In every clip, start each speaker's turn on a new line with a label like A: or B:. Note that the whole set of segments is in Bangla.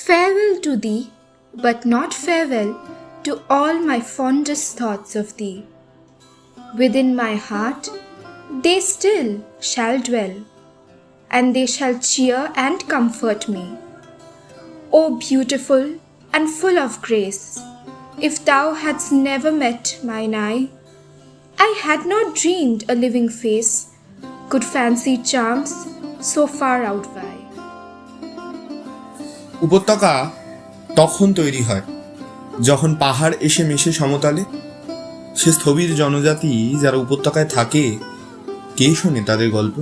A: Farewell to thee, but not farewell to all my fondest thoughts of thee. Within my heart they still shall dwell, and they shall cheer and comfort me. O beautiful and full of grace, if thou hadst never met mine eye, I had not dreamed a living face could fancy charms so far outvie.
B: উপত্যকা তখন তৈরি হয় যখন পাহাড় এসে মেশে সমতলে। সে স্থবির জনজাতি যারা উপত্যকায় থাকে, কে শোনে তাদের গল্প?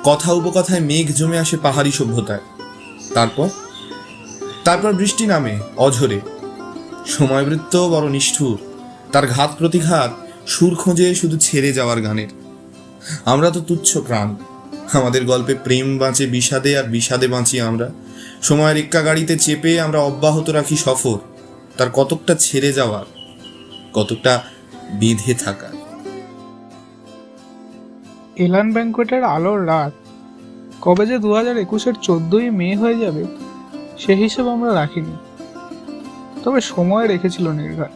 B: কথা উপকথায় মেঘ জমে আসে পাহাড়ি সভ্যতায়। তারপর বৃষ্টি নামে অঝরে। সময়বৃত্ত বড় নিষ্ঠুর, তার ঘাত প্রতিঘাত সুর খোঁজে শুধু ছেড়ে যাওয়ার গানের। আমরা তো তুচ্ছ প্রাণ, আমাদের গল্পে প্রেম বাঁচে বিষাদে, আর বিষাদে বাঁচি আমরা। সময়ের এক্কা গাড়িতে চেপে আমরা অব্যাহত রাখি সফর, তার কতকটা ছেড়ে যাওয়ার, কতকটা বেঁধে থাকার।
C: এলান ব্যাংকোয়েটের আলোর রাত কবে যে 2021-এর 14ই মে হয়ে যাবে সে হিসেব আমরা রাখিনি, তবে সময় রেখেছিল নির্ঘাত।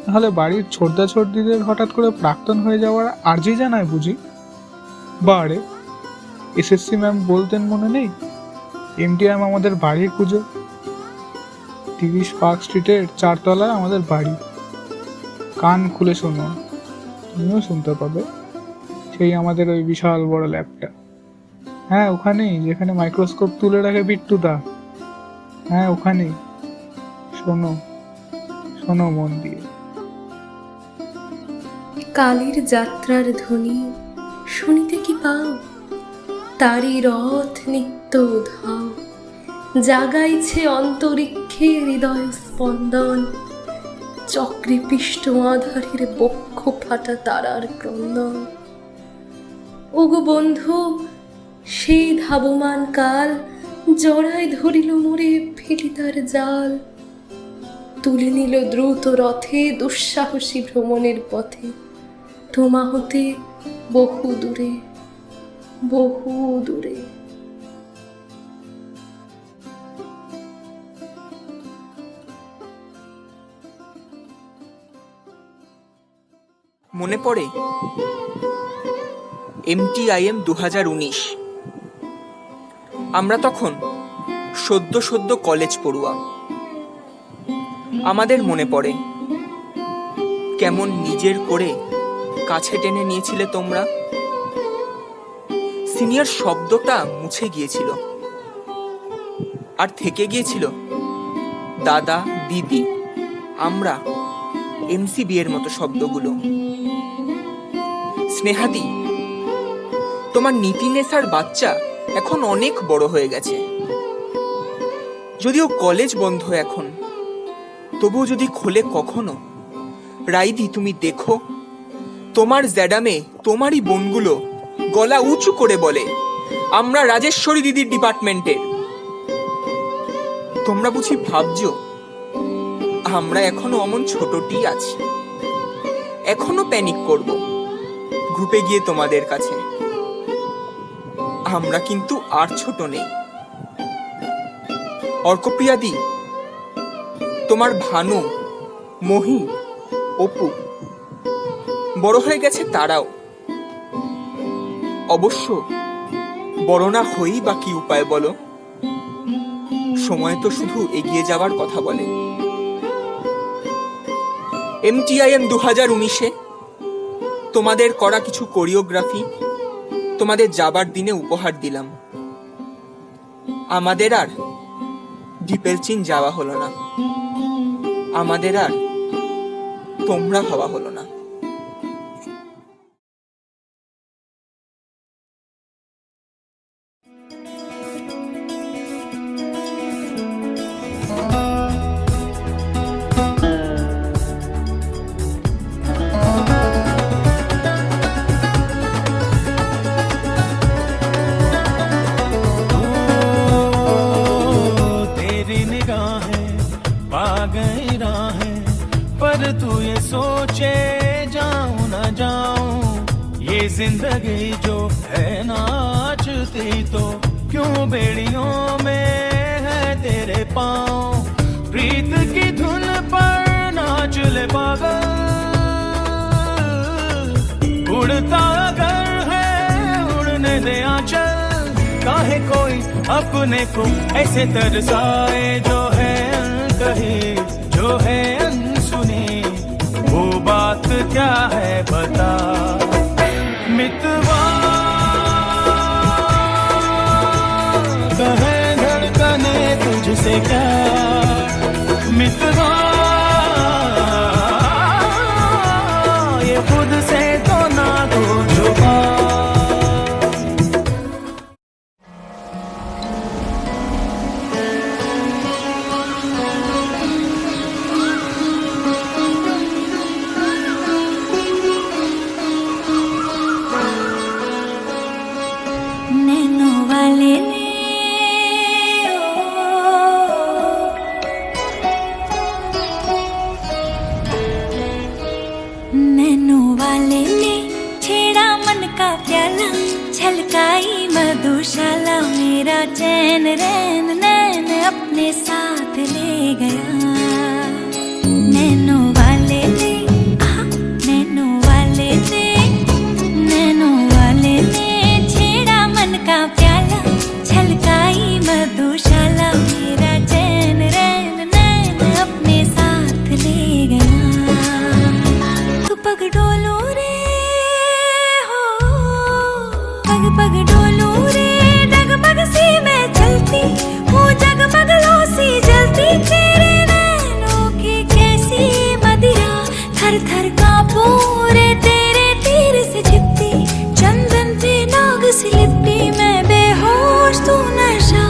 C: তাহলে বাড়ির ছোটদা ছোটদিদের হঠাৎ করে প্রাক্তন হয়ে যাওয়ার আর্জি জানায় বুঝি? বারে এসএসসি ম্যাম বলতেন মনে নেই, এমটিএম আমাদের বাড়ির পুজো, 30 পার্ক স্ট্রিটের 4 তলায় আমাদের বাড়ি। কান খুলে শোনো, তুমিও শুনতে পাবে সেই আমাদের ওই বিশাল বড় ল্যাবটা। হ্যাঁ ওখানেই, যেখানে মাইক্রোস্কোপ তুলে রাখে বিট্টুদা। হ্যাঁ ওখানেই, শোনো শোনো মন দিয়ে।
D: কালের যাত্রার ধ্বনি শুনিতে কি পাও? তারি রথ নিত্য ধাও, জাগাইছে অন্তরিক্ষে হৃদয় স্পন্দন। চক্রে পিষ্ট আধারের বক্ষ ফাটা তারার ক্রন্দন। ওগো বন্ধু, সেই ধাবমান কাল জড়ায় ধরিল মোরে ফেলিতার জাল। তুলে নিল দ্রুত রথে দুঃসাহসী ভ্রমণের পথে, তোমা হতে বহু দূরে, বহু দূরে।
E: মনে পড়ে MTIM 2019। আমরা তখন সদ্য কলেজ পড়ুয়া। আমাদের মনে পড়ে কেমন নিজের করে কাছে টেনে নিয়েছিলে তোমরা। সিনিয়র শব্দটা মুছে গিয়েছিল, আর থেকে গিয়েছিল দাদা, দিদি, আমরা, MCB এর মতো শব্দগুলো। স্নেহাদি, তোমার নীতিনেশার বাচ্চা এখন অনেক বড় হয়ে গেছে। যদিও কলেজ বন্ধ এখন, তবুও যদি খোলে কখনো, রাইদি তুমি দেখো, তোমার জ্যাডামে তোমারই বোনগুলো গলা উঁচু করে বলে আমরা রাজেশ্বরী দিদির ডিপার্টমেন্টের। তোমরা বুঝি ভাবছো আমরা এখনো অমন ছোটটি আছি? এখনো প্যানিক করব গ্রুপে গিয়ে তোমাদের কাছে। আমরা কিন্তু আর ছোট নেই। অর্কপ্রিয়াদি, তোমার ভানু, মহি, অপু বড় হয়ে গেছে তারাও। অবশ্য বড় না হই বা কি উপায় বলো, সময় তো শুধু এগিয়ে যাওয়ার কথা বলে। MTIM 2019-এ তোমাদের করা কিছু কোরিওগ্রাফি তোমাদের যাবার দিনে উপহার দিলাম। আমাদের আর ডিপেলচিন যাওয়া হলো না, আমাদের আর তোমরা হওয়া হলো না।
F: तू ये सोचे जाऊं ना जाऊं, ये जिंदगी जो है नाचती तो क्यों बेड़ियों में है पाऊं, प्रीत की धुन पर नाच ले पागल। उड़ता अगर है उड़ने दे आंचल, काहे कोई अपने को ऐसे तरसाए, जो है अनकही जो है अनसुनी, वो बात क्या है बता मितवा। कहे धड़कने तुझसे क्या मितवा, ये खुद से तो ना तो छुपा।
G: नैनो वाले ने नैनो वाले ने छेड़ा मन का प्याला, छलकाई मधुशाला, मेरा चैन रैन नैन अपने साथ ले गया। नैनो वाले ने नैनो वाले ने नैनो वाले ने छेड़ा मन का प्याला, छलकाई मधुशाला, मेरा चैन रैन नैन अपने साथ ले गया। तू पग डोलो रे हो, पग पग डोलो रे, डगमग सी मैं चलती हूँ, जगमग लो सी जलती, तेरे नैनों की कैसी मदिरा, थर थर कांपूं रे तेरे तीर से छिपती, चंदन पे नाग सी लिपटी, मैं बेहोश तू नशा,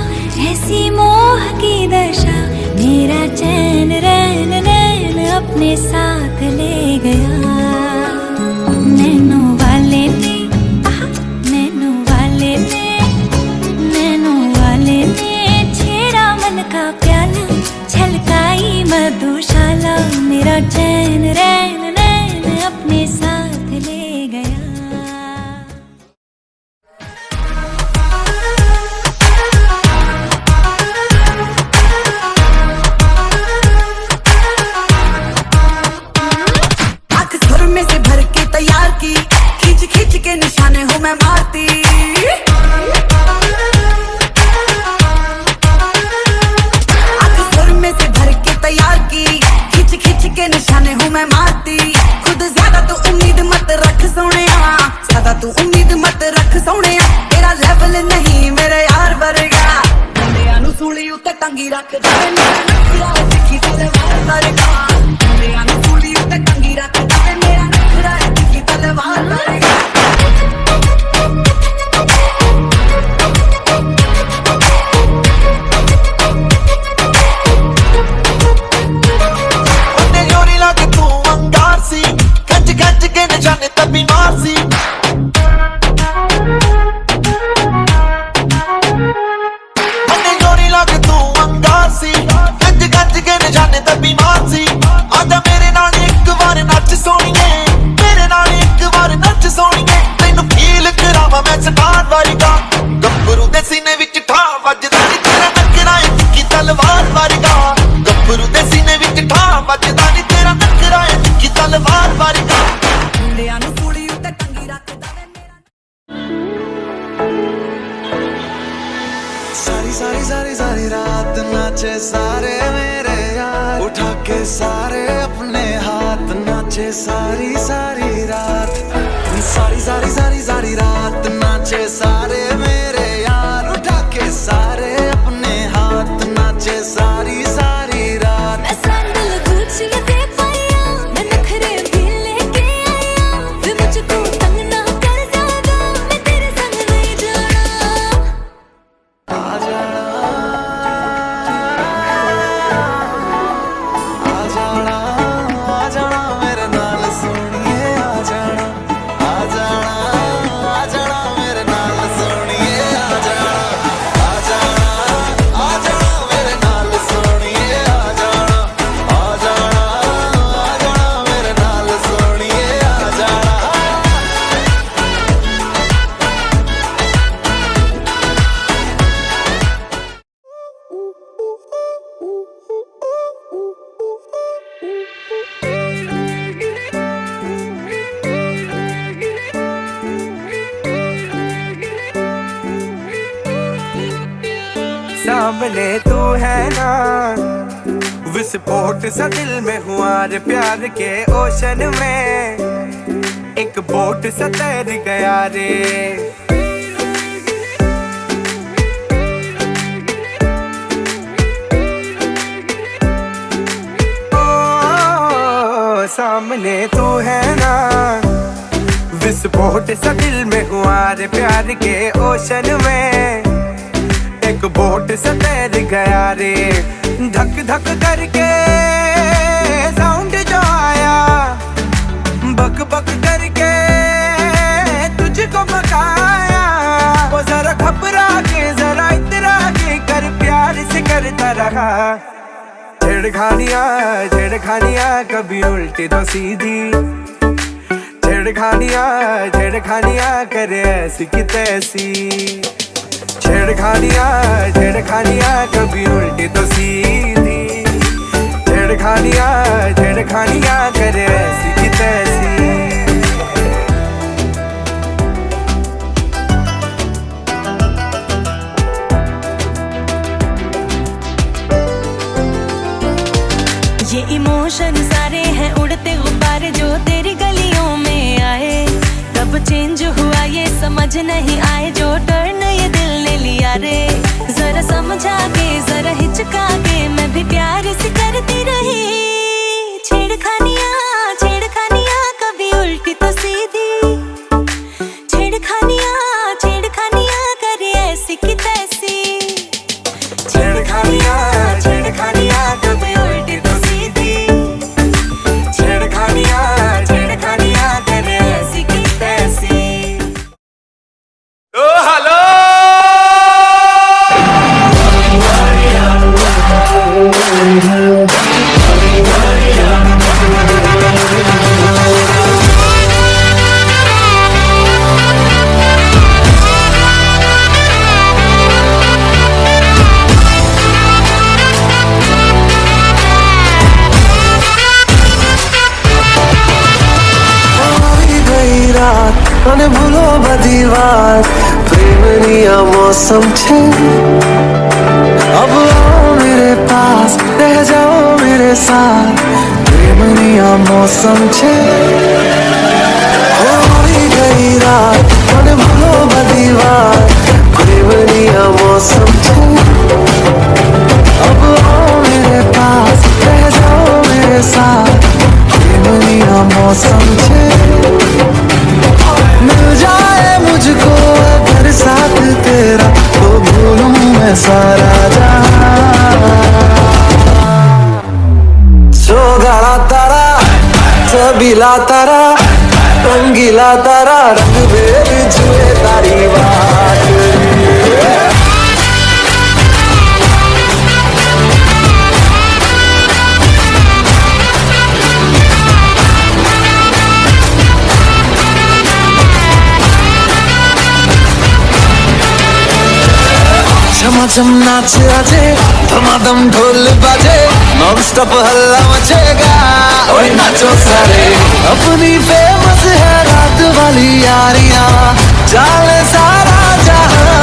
G: ऐसी मोह की दशा, मेरा चैन रैन नैन अपने साथ ले गया। नैनो वाले ने नैनो वाले ने नैनो वाले ने छेड़ा मन का प्याला, छलकाई मधुशाला, मेरा चैन रैन नैन अपने साथ ले गया।
H: आंख सुर में से भर के तैयार की, खींच खींच के निशाने हूँ मैं मारती। आंख सुर में से भर के तैयार की, खींच खींच के निशाने हूँ मैं मारती। खुद ज्यादा तू उम्मीद मत रख सोनिया, ज्यादा तू उम्मीद मत रख सोनिया, तेरा लेवल नहीं मेरे यार वर्गा। मुंडियां नू सूली उत्ते टंगी रख दे, मेरा नखरा दिखी तलवार वर्गा। मुंडियां नू सूली उत्ते टंगी रख दे, मेरा नखरा दिखी तलवार वर्गा।
I: ਉਹਨੇ ਜੋਰੀ ਲਾ ਕੇ ਤੂੰ ਅੰਗਾਰ ਸੀ, ਖੱਜ ਖੱਜ ਕੇ ਨਿਸ਼ਾਨੇ ਤੇ ਬਿਮਾਰ ਸੀ। ਉਹਨੇ ਜੋਰੀ ਲਾ ਕੇ ਤੂੰ ਅੰਗਾਰ ਸੀ, ਖੱਜ ਖੱਜ ਕੇ ਨਿਸ਼ਾਨੇ ਤੇ ਬਿਮਾਰ ਸੀ। ਆਜਾ ਮੇਰੇ ਨਾਲ ਇੱਕ ਵਾਰ ਨੱਚ ਸੋਣੀਏ, ਮੇਰੇ ਨਾਲ ਇੱਕ ਵਾਰ ਨੱਚ ਸੋਣੀਏ, ਤੈਨੂੰ ਫੀਲ ਕਰਾਵਾਂ ਮੈਂ ਸਟਾਰ ਵਰਗਾ। ਗੱਭਰੂ ਦੇ ਸੀਨੇ ਵਿੱਚ ਠਾ ਵੱਜਦਾ ਨੀ ਤੇਰਾ ਨਖਰਾ ਏ ਤਿੱਖੀ ਤਲਵਾਰ ਵਰਗਾ। ਗੱਭਰੂ ਦੇ ਸੀਨੇ ਵਿੱਚ ਠਾ ਵੱਜਦਾ ਨੀ ਤੇਰਾ ਨਖਰਾ ਏ ਤਿੱਖੀ ਤਲਵਾਰ ਵਰਗਾ।
H: ਮੁੰਡਿਆਂ ਨੂੰ ਸੂਲੀ ਉੱਤੇ ਟੰਗੀ ਰੱਖਦਾ ਵੇ ਮੇਰਾ।
I: सारी सारी सारी सारी रात नाचे सारे मेरे यार, उठा के सारे अपने हाथ नाचे सारी सारी रात। सारी सारी सारी सारी रात नाचे सारे मेरे यार, उठा के सारे अपने हाथ नाचे सारी सारी रात।
G: मैं सैंडल गुच्ची दे पाया, मैं नखरे भी लेके आया, वे मुझको तंग ना कर ज्यादा, मैं तेरे संग नहीं जाना।
I: आ जाना आ जाना आ जाना मेरे नाल सोनिए, आ जाना आ जाना आ जाना मेरे नाल सोनिए,
F: सामने तू है ना, विस्फोट सा दिल में हुआ रे प्यार के ओशन में, एक बोट सा तैर गया रे। ओ सामने तू है ना, विस्फोट सा दिल में हुआ रे प्यार के ओशन में, एक बोट से तैर गया रे। धक धक करके साउंड जो आया, बक बक करके तुझको बकाया, वो जरा घबरा के जरा इतरा के कर प्यार से करता रहा। छेड़खानियाँ छेड़खानियाँ कभी उल्टी तो सीधी, छेड़खानियाँ छेड़खानियाँ करे ऐसी की तैसी, छेड़खानियाँ छेड़खानियाँ कभी उल्टी तो सीधी, छेड़खानियाँ छेड़खानियाँ करे ऐसी की तैसी।
G: ये इमोशन सारे हैं उड़ते गुब्बारे जो तेरी गलियों में आए, कब चेंज हुआ ये समझ नहीं आए, जो टर्न ये दिल ने लिया रे। जरा समझा के जरा हिचका के मैं भी प्यार से करती रही, छेड़खानियाँ छेड़खानियाँ कभी उल्टी तो सीधी, छेड़खानियाँ छेड़खानियाँ करे ऐसी की तैसी,
F: छेड़खानियाँ छेड़खानियाँ कभी उल्टी तो सीधी, छेड़खानियाँ छेड़खानियाँ करे ऐसी की तैसी। ओ हेलो
J: અને ભૂલો બધી વાત પ્રેમની આ મૌસમ છે, अब आओ मेरे पास रह जाओ मेरे साथ, प्रेमनी आ मौसम छे। होई गई रात અને ભૂલો બધી વાત પ્રેમની આ मौसम छे, अब आओ मेरे पास रह जाओ मेरे साथ, प्रेमनी आ मौसम छे। मिल जाए मुझको अगर साथ तेरा तो भूलूं मैं सारा जहां। सोगाड़ा तारा सबीला तारा रंगीला तारा, रंग भेद जुए तारी बात। झमाझम नाच आजे धमाधम ढोल बाजे, नॉन स्टॉप हल्ला मचेगा ओए नाचो सारे। अपनी फेमस है रात वाली यारियां, जाले सारा जहां।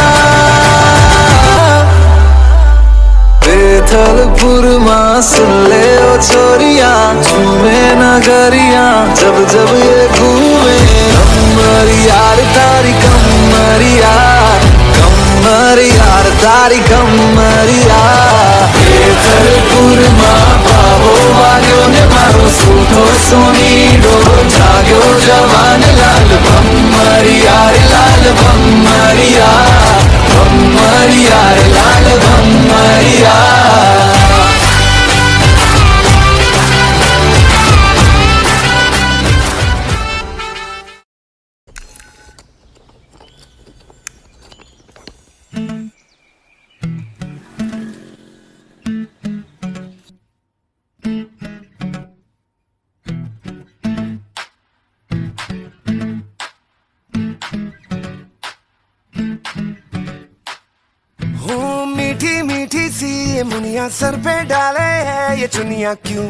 J: बेथलपुर माँ सुन ले ओ छोरियां, झूमे नगरियां जब जब ये घूमे। कमर यार तारी कमर यार, कमर यार तारी कमर यार। बेथलपुर माँ बाबो वाग्यो ने मारो सूठो सोनी डो, जाग्यो जवान लाल कमर यार लाल कमर यार, कमर यार लाल कमर यार।
F: मीठी मीठी सी ये मुनिया सर पे डाले है ये चुनिया क्यों,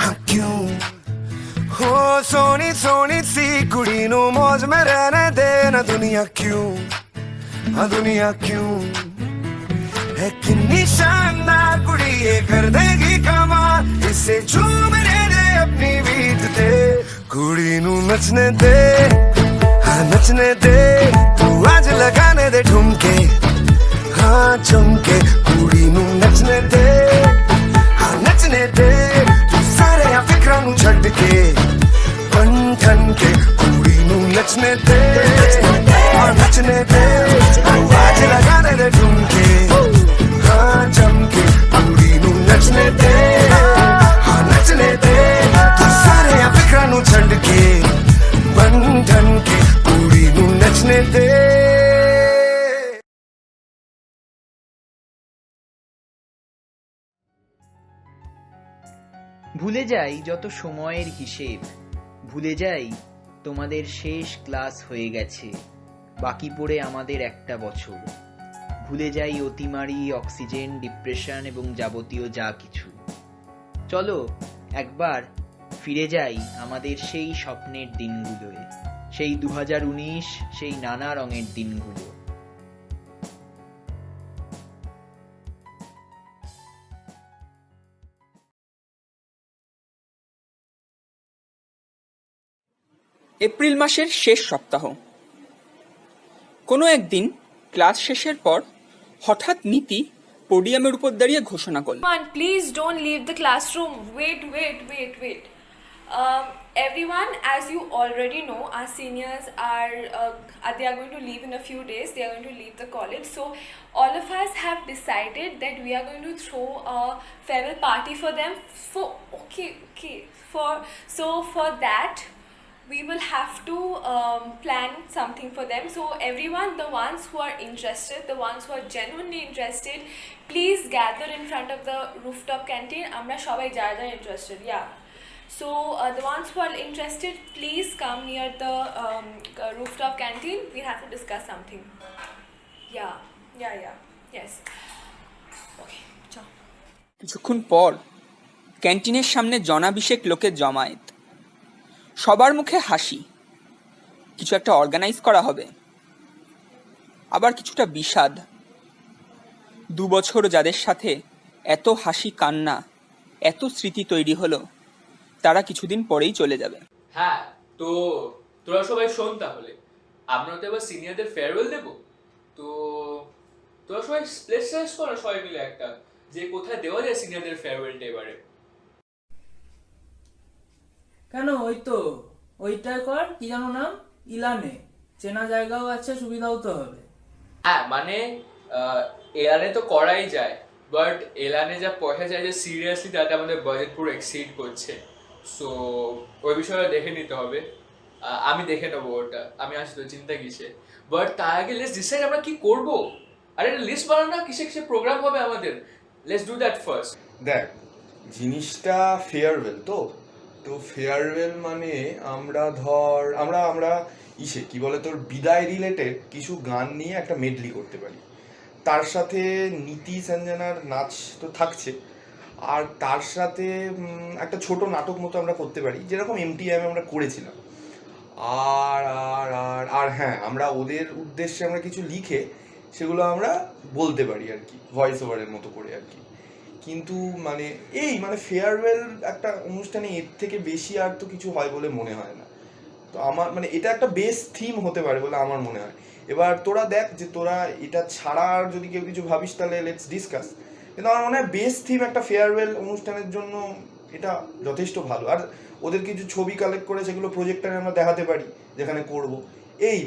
F: हाँ क्यों। हो सोनी सोनी सी कुड़ी नु मौज में रहने दे ना दुनिया क्यों, हाँ दुनिया क्यों।
J: है कितनी शानदार कुड़ी ये कर देगी कमाल इसे झूमने दे अपनी बीट ते कुड़ी नू नचने दे हाँ नचने दे तू आज लगाने दे ठुमके हाँ चमके कुड़ी नू नचने दे हाँ नचने दे तू सारे फिक्रां नू छड्ड के बन ठन के कुड़ी नू नचने दे हाँ नचने दे तू आज लगाने दे ठुमके हाँ चमके कुड़ी नू नचने दे हाँ नचने दे तू सारे फिक्रां नू छड्ड के बन ठन के कुड़ी नू नचने दे।
K: ভুলে যাই যত সময়ের হিসেব, ভুলে যাই তোমাদের শেষ ক্লাস হয়ে গেছে, বাকি পড়ে আমাদের একটা বছর। ভুলে যাই অতিমারি, অক্সিজেন, ডিপ্রেশন এবং যাবতীয় যা কিছু। চলো একবার ফিরে যাই আমাদের সেই স্বপ্নের দিনগুলোয়, সেই 2019, সেই নানা রঙের দিনগুলো।
E: এপ্রিল মাসের শেষ সপ্তাহ। কোনো একদিন ক্লাস শেষের পর হঠাৎ নীতি পোডিয়ামের উপর দাঁড়িয়ে ঘোষণা করল,
L: Please don't leave the classroom. Wait. Everyone, as you already know, our seniors they are going to leave in a few days. They are going to leave the college. So all of us have decided that we are going to throw a farewell party for them. For that, we will have to plan something for them. So everyone, the ones who are interested, the ones who are genuinely interested, please gather in front of the rooftop canteen. Amra shobai jara interested, yeah. So the ones who are interested, please come near the rooftop canteen. We have to discuss something. Yeah. Yes. Okay, ciao.
E: কিছুক্ষণ পর ক্যান্টিনের সামনে জনাবিশেক লোকের জমায়েত, সবার মুখে হাসি। কিছু একটা অর্গানাইজ করা হবে। আবার কিছুটা বিষাদ। 2 বছর যাদের সাথে এত হাসি কান্না, এত স্মৃতি তৈরি হলো, তারা কিছুদিন পরেই চলে যাবে।
M: হ্যাঁ, তো তোরা সবাই শোন, তাহলে আমরা তো এবার সিনিয়রদের ফেয়ারওয়েল দেবো। তো তোরা সবাই প্লেস সাজেস্ট করো সবাই মিলে একটা, যে কোথায় দেওয়া যায় সিনিয়রদের ফেয়ারওয়েলটা এবারে।
N: কেন, ওই তো ওইটাই কর, কি জানো নাম, ইলানে। চেনা জায়গাও আছে, সুবিধাও তো হবে।
M: হ্যাঁ, মানে এলানে তো করাই যায়, বাট এলানে যা পয়সা চাইছে সিরিয়াসলি তাতে আমাদের বাজেট পুরো এক্সিড করছে। সো ওই বিষয়টা দেখে নিতে হবে। আমি দেখে নেবো ওটা, আমি আসলে চিন্তা কিসে। বাট তার আগে লেটস ডিসাইড আমরা কি করব। আরে একটা লিস্ট বানানো না, কিসে প্রোগ্রাম হবে আমাদের। Let's do that first.
B: দেখ, জিনিসটা ফেয়ারওয়েল তো ফেয়ারওয়েল মানে আমরা ধর আমরা ইসে কি বলে তোর বিদায় রিলেটেড কিছু গান নিয়ে একটা মেডলি করতে পারি। তার সাথে নীতি সঞ্জনার নাচ তো থাকছে, আর তার সাথে একটা ছোট নাটক মতো আমরা করতে পারি, যেরকম MTM আমরা করেছিলাম। আর আর আর আর হ্যাঁ, আমরা ওদের উদ্দেশ্যে আমরা কিছু লিখে সেগুলো আমরা বলতে পারি আর কি, ভয়েস ওভারের মতো করে আর কি। কিন্তু মানে ফেয়ারওয়েল একটা অনুষ্ঠানে এর থেকে বেশি আর তো কিছু হয় বলে মনে হয় না। তো আমার মানে এটা একটা বেস্ট থিম হতে পারে বলে আমার মনে হয়। এবার তোরা দেখ যে তোরা এটা ছাড়া আর যদি কেউ কিছু ভাবিস তাহলে লেটস ডিসকাস। কিন্তু আমার মনে হয় বেস্ট থিম একটা ফেয়ারওয়েল অনুষ্ঠানের জন্য এটা যথেষ্ট ভালো। আর ওদের কিছু ছবি কালেক্ট করে সেগুলো প্রজেক্টরে আমরা দেখাতে পারি যেখানে করব।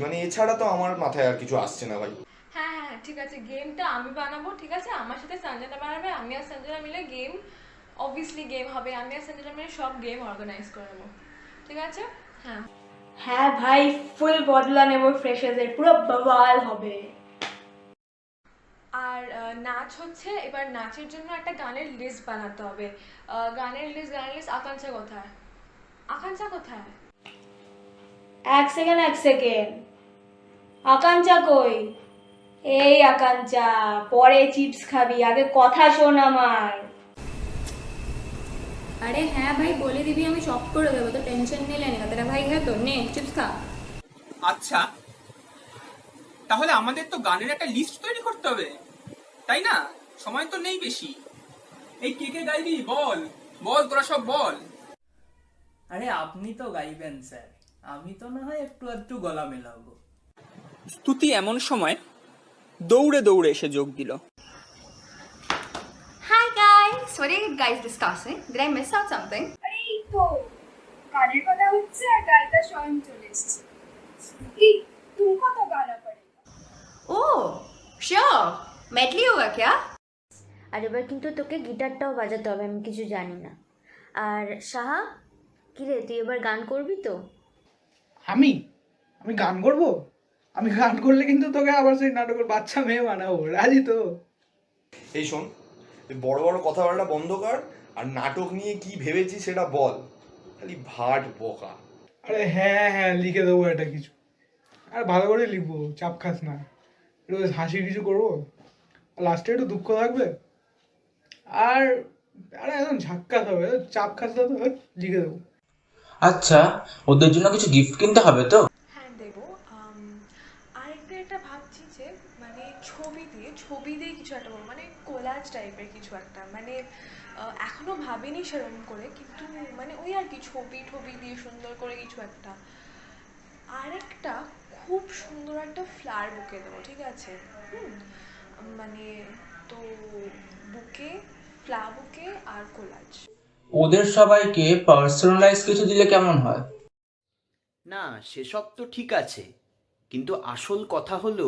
B: মানে এছাড়া তো আমার মাথায় আর কিছু আসছে না ভাই।
L: হ্যাঁ, ঠিক আছে, গেমটা আমি বানাবো, ঠিক আছে? আমার সাথে সঞ্জনা বানাবে, আমি আর সঞ্জনা মিলে গেম, অবভিয়াসলি গেম হবে, আমি আর সঞ্জনা মিলে সব গেম অর্গানাইজ করবো, ঠিক আছে?
O: হ্যাঁ ভাই, ফুল বদলা নেব, ফ্রেশার্সের পুরো বাবাল হবে।
L: আর নাচ হচ্ছে, এবার নাচের জন্য একটা গানের লিস্ট বানাতে হবে। গানের লিস্ট আকাঙ্ক্ষা কোথায়?
O: এক সেকেন্ড, আকাঙ্ক্ষা কই? এই আকাঙ্ক্ষা, পরে চিপস খাবি, আগে কথা শোন আমার।
P: আরে হ্যাঁ ভাই, বলে দিবি, আমি সব করে দেবো, তো টেনশন নিলে না তেরা ভাই। হ্যাঁ তো নে চিপস খা।
E: আচ্ছা, তাহলে আমাদের তো গানের একটা লিস্ট তৈরি করতে হবে, তাই না? সময় তো নেই বেশি। এই কে কে গাইবি বল, বল তোরা সব বল।
N: আরে আপনি তো গাইবেন স্যার, আমি তো না হয় একটু একটু গলা মেলাবো।
E: স্তুতি এমন সময় দৌড়ে দৌড়ে এসে যোগ দিল।
P: Hi guys, what are you guys discussing? Did I miss out something?
L: আরে এই তো গানের কথা হচ্ছে আর গায়িকা স্বয়ং চলে এসেছে। স্তুতি तुमको तो गाना पड़ेगा।
P: Oh, sure. medley होगा क्या?
O: আর এবার কিন্তু তোকে গিটারটাও বাজাতে হবে, আমি কিছু জানি না। আর সাহা, কিরে তুই এবার গান করবি তো?
C: আমি গান করব? আমি গান করলে কিন্তু তোকে আবার সেই নাটকের বাচ্চা মেয়ে বানাবো, রাজি তো?
B: এই শোন, বড় বড় কথাবার্তা বন্ধ কর, আর নাটক নিয়ে কি ভেবেছি সেটা বল, খালি ভাট বোকা।
C: আরে হ্যাঁ লিখে দেবো এটা কিছু, আর ভালো করে লিখবো, চাপ খাস না। একটু হাসি কিছু করবো, লাস্টে একটু দুঃখ থাকবে, আর আরে একদম ঝাক্কাস হবে, চাপ খাস না, তো লিখে দেবো।
Q: আচ্ছা, ওদের জন্য কিছু গিফট কিনতে হবে তো?
L: হ্যাঁ দেবো। আরেকটা এটা ভাবছি যে মানে ছবি দিয়ে কিছু একটা বলবো, মানে কোলাজ টাইপের কিছু একটা, মানে এখনো ভাবিনি সেরকম করে, কিন্তু মানে ওই আর কি ছবি দিয়ে সুন্দর করে কিছু একটা। আরেকটা খুব সুন্দর একটা ফ্লাওয়ার বুকে দেবো, ঠিক আছে? মানে তো বুকে, ফ্লাওয়ার বুকে আর কোলাজ।
Q: ওদের সবাইকে পার্সোনালাইজ কিছু দিলে কেমন হয়?
K: না সেসব তো ঠিক আছে, কিন্তু আসল কথা হলো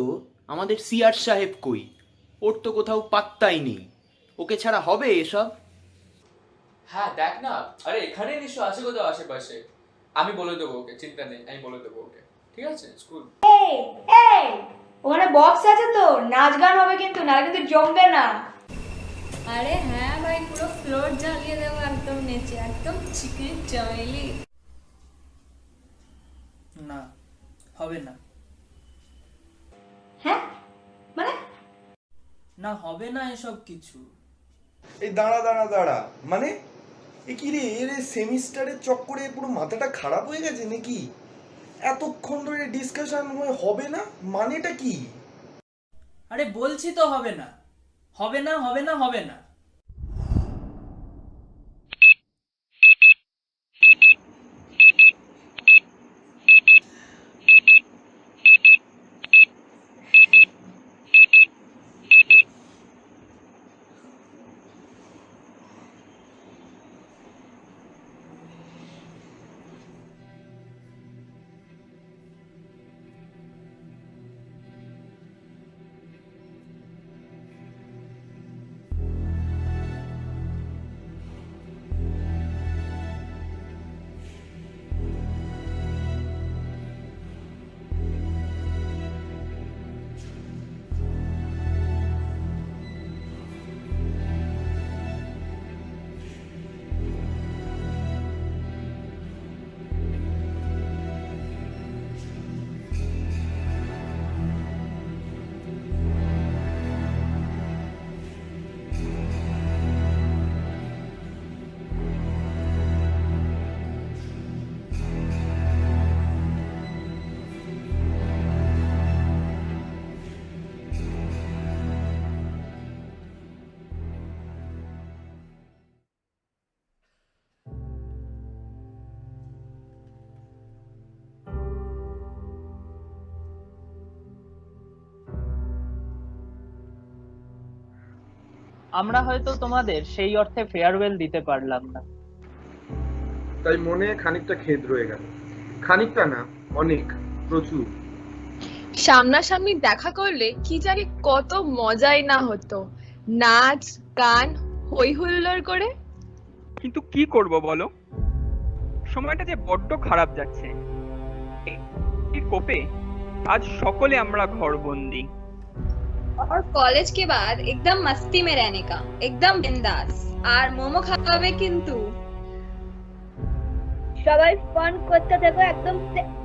K: আমাদের সিআর সাহেব কই? ওর তো কোথাও পাত্তাই নেই। ওকে ছাড়া হবে এসব?
M: হ্যাঁ দেখ না, আরে এখানে নিশ্চয় আছে কোথাও আশেপাশে। আমি বলে দেবো ওকে, চিন্তা নেই, আমি বলে দেবো ওকে, ঠিক আছে? স্কুল
O: এই ওখানে বক্স আছে তো, নাচ গান হবে কিন্তু, না কিন্তু জমবে না।
P: আরে হ্যাঁ ভাই, পুরো ফ্লোর জ্বালিয়ে দেবো একদম নেচে, একদম চিকেন চামেলি।
N: না হবে না।
O: হ্যাঁ মানে
N: না হবে না এসব কিছু।
B: এই দাঁড়া, মানে এ কি রে, এর সেমিস্টারের চক্করে পুরো মাথাটা খারাপ হয়ে গেছে নাকি? এতক্ষণ ধরে ডিসকাশন হবে না, মানেটা কি?
N: আরে বলছি তো হবে না, হবে না, হবে না, হবে না।
R: আমরা হয়তো তোমাদের সেই অর্থে ফেয়ারওয়েল দিতে পারলাম না,
B: তাই মনে খানিকটা খেদ রয়ে গেল। খানিকটা না, অনেক, প্রচুর।
L: সামনাসামনি দেখা করলে কি জানি কত মজাই না হতো, নাচ গান হই হুল্লোড় করে।
E: কিন্তু কি করব বলো, সময়টা যে বড্ড খারাপ যাচ্ছে। এই কোপে আজ সকলে আমরা ঘরবন্দি।
P: और कॉलेज के बाद एकदम मस्ती में रहने का, एकदम बिंदास। আর মোমো খাওয়াবে কিন্তু।
O: সবাই ফান করতে থাকো, একদম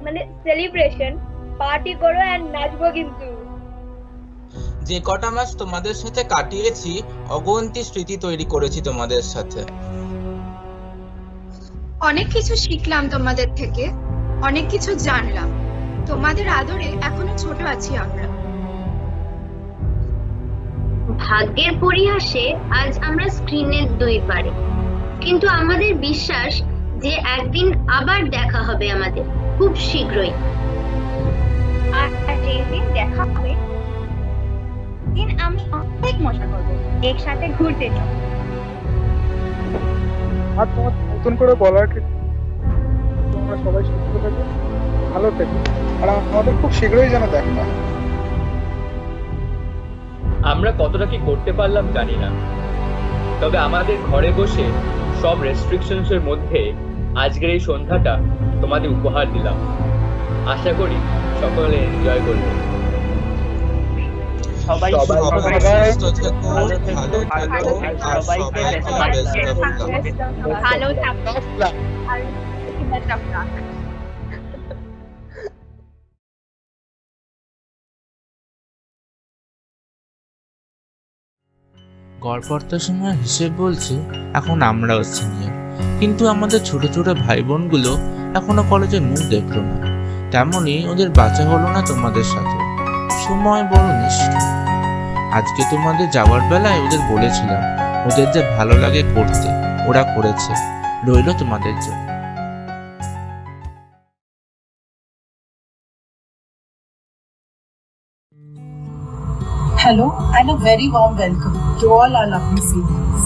O: মানে সেলিব্রেশন পার্টি করো এন্ড নাচবো কিন্তু।
Q: যে কটা মাস তোমাদের সাথে কাটিয়েছি, অগন্তি স্মৃতি তৈরি করেছি তোমাদের সাথে।
A: অনেক কিছু শিখলাম তোমাদের থেকে, অনেক কিছু জানলাম। তোমাদের আদরে এখনো ছোট আছি আমরা।
O: ভাগ্যের পরিহাসে আজ আমরা স্ক্রিনের দুই পারে, কিন্তু আমাদের বিশ্বাস যে একদিন আবার দেখা হবে আমাদের, খুব শীঘ্রই।
P: আর যেদিন দেখা হবে দিন আমি অনেক মজা করবো, একসাথে ঘুরতে যাব।
C: আর তোমার নতুন করে বলার কি, তোমরা সবাই সুস্থ থাকো, ভালো থেকো, আর আমাদের খুব শীঘ্রই যেন দেখা হয়।
M: আমরা কতটা কি করতে পারলাম জানি না, তবে আমাদের ঘরে বসে সব রেস্ট্রিকশনস এর মধ্যে আজকের এই সন্ধ্যাটা তোমাদের উপহার দিলাম। আশা করি সকলে এনজয় করবে।
R: সবাই
Q: সুস্থ থেকো, ভালো থেকো, আর
R: সবাইকে
P: ভালো থাকো আর best of luck.
Q: গড়পড়তার সময় হিসেব বলছে এখন আমরাও সিনিয়র, কিন্তু আমাদের ছোট ছোট ভাই বোনগুলো এখনো কলেজে মুখ দেখলো না। তেমনই ওদের বাঁচা হলো না তোমাদের সাথে। সময় বড় নিষ্ঠুর। আজকে তোমাদের যাওয়ার বেলায় ওদের বলেছিলাম ওদের যা ভালো লাগে করতে, ওরা করেছে, রইল তোমাদের জন্য।
S: Hello and a very warm welcome to all our lovely seniors.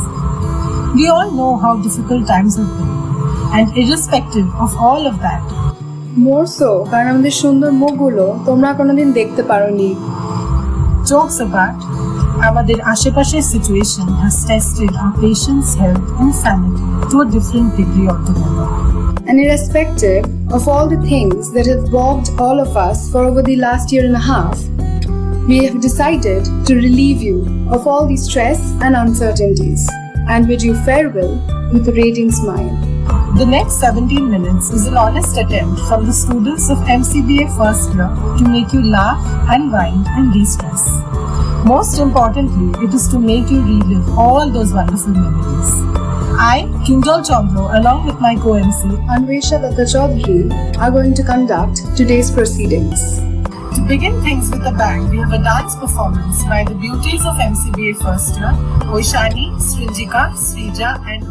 S: We all know how difficult times have been, and irrespective of all of that,
A: more so কারণ আমাদের সুন্দর মুখগুলো তোমরা কোনোদিন দেখতে পারোনি।
S: jokes apart, আমাদের আশেপাশের situation has tested our patience, health and sanity to a different degree altogether.
A: And irrespective of all the things that have bogged all of us for over the last year and a half, we have decided to relieve you of all the stress and uncertainties and bid you farewell with a radiant smile.
S: The next 17 minutes is an honest attempt from the students of MCBA first year to make you laugh, unwind and de-stress. Most importantly, it is to make you relive all those wonderful memories. I, Kinjal Chandro, along with my co-MC
A: Anvesha Datta Chaudhary, are going to conduct today's proceedings.
S: To begin things with a bang, we have a dance performance by the beauties of MCBA first year, Oishani, Srinjika, Srija and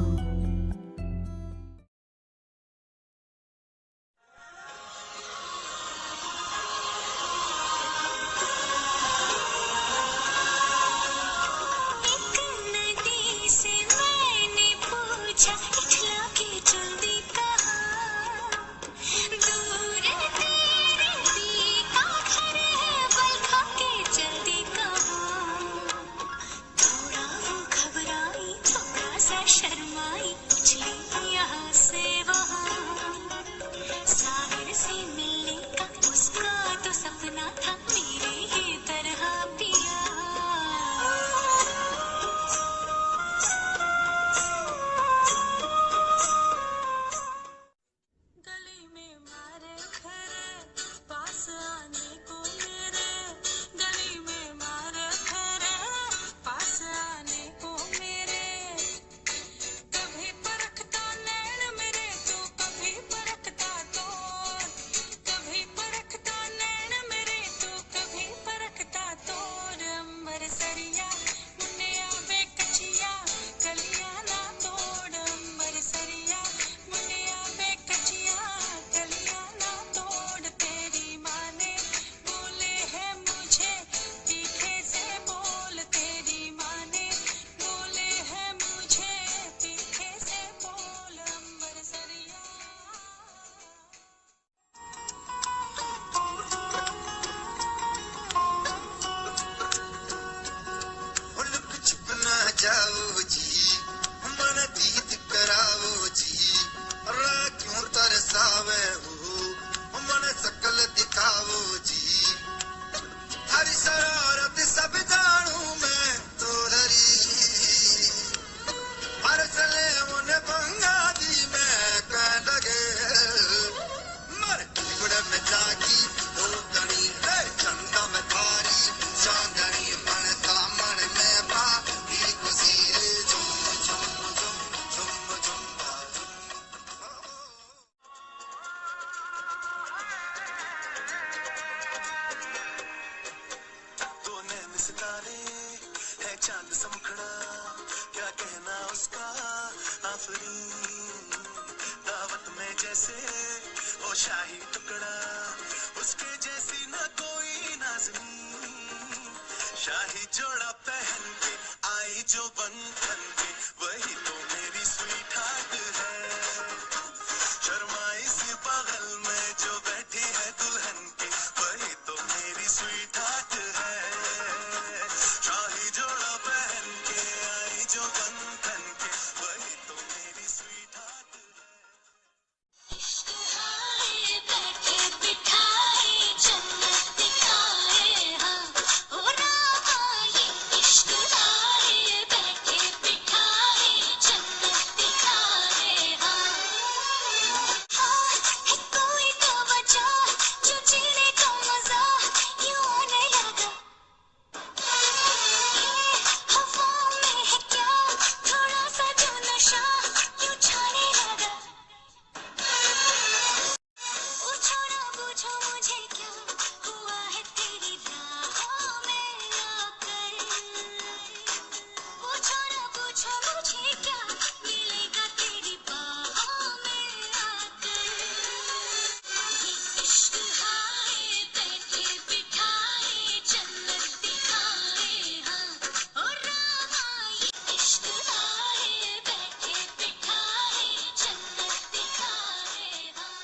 I: चंदा में थारी चांदनी मन सामन में पा खुशी रे चांद सा मुखड़ा, क्या कहना उसका आफरीन, दावत में जैसे वो शाही टुकड़ा, उसके जैसी न कोई नाज़नीन, शाही जोड़ा पहन के आई जो बन ठन के, वही तो मेरी स्वीट हार्ट है, शर्माई सी बगल में जो बैठी है दुल्हन के, वही तो मेरी स्वीट हार्ट है, शाही जोड़ा पहन के आई जो बन ठन के, वही तो मेरी स्वीट हार्ट है। बैठे बिठाए जन्नत दिखाए, हाँ ओ रामा ये इश्क लाए, बैठे बिठाए जन्नत दिखाए, हाँ है कोई तो वजह जो जीने का मजा यूं आने लगा, हवा में है क्या थोड़ा सा जो नशा यूं छाने लगा, पूछो ना पूछो मुझे क्या हुआ है तेरी राहों में आकर, पूछो ना पूछो मुझे क्या मिलेगा तेरी बाहों में आकर, ये इश्क हाय बैठे बिठाए जन्नत दिखाए, हाँ ओ रामा ये इश्क हाय बैठे बिठाए जन्नत दिखाए, हाँ।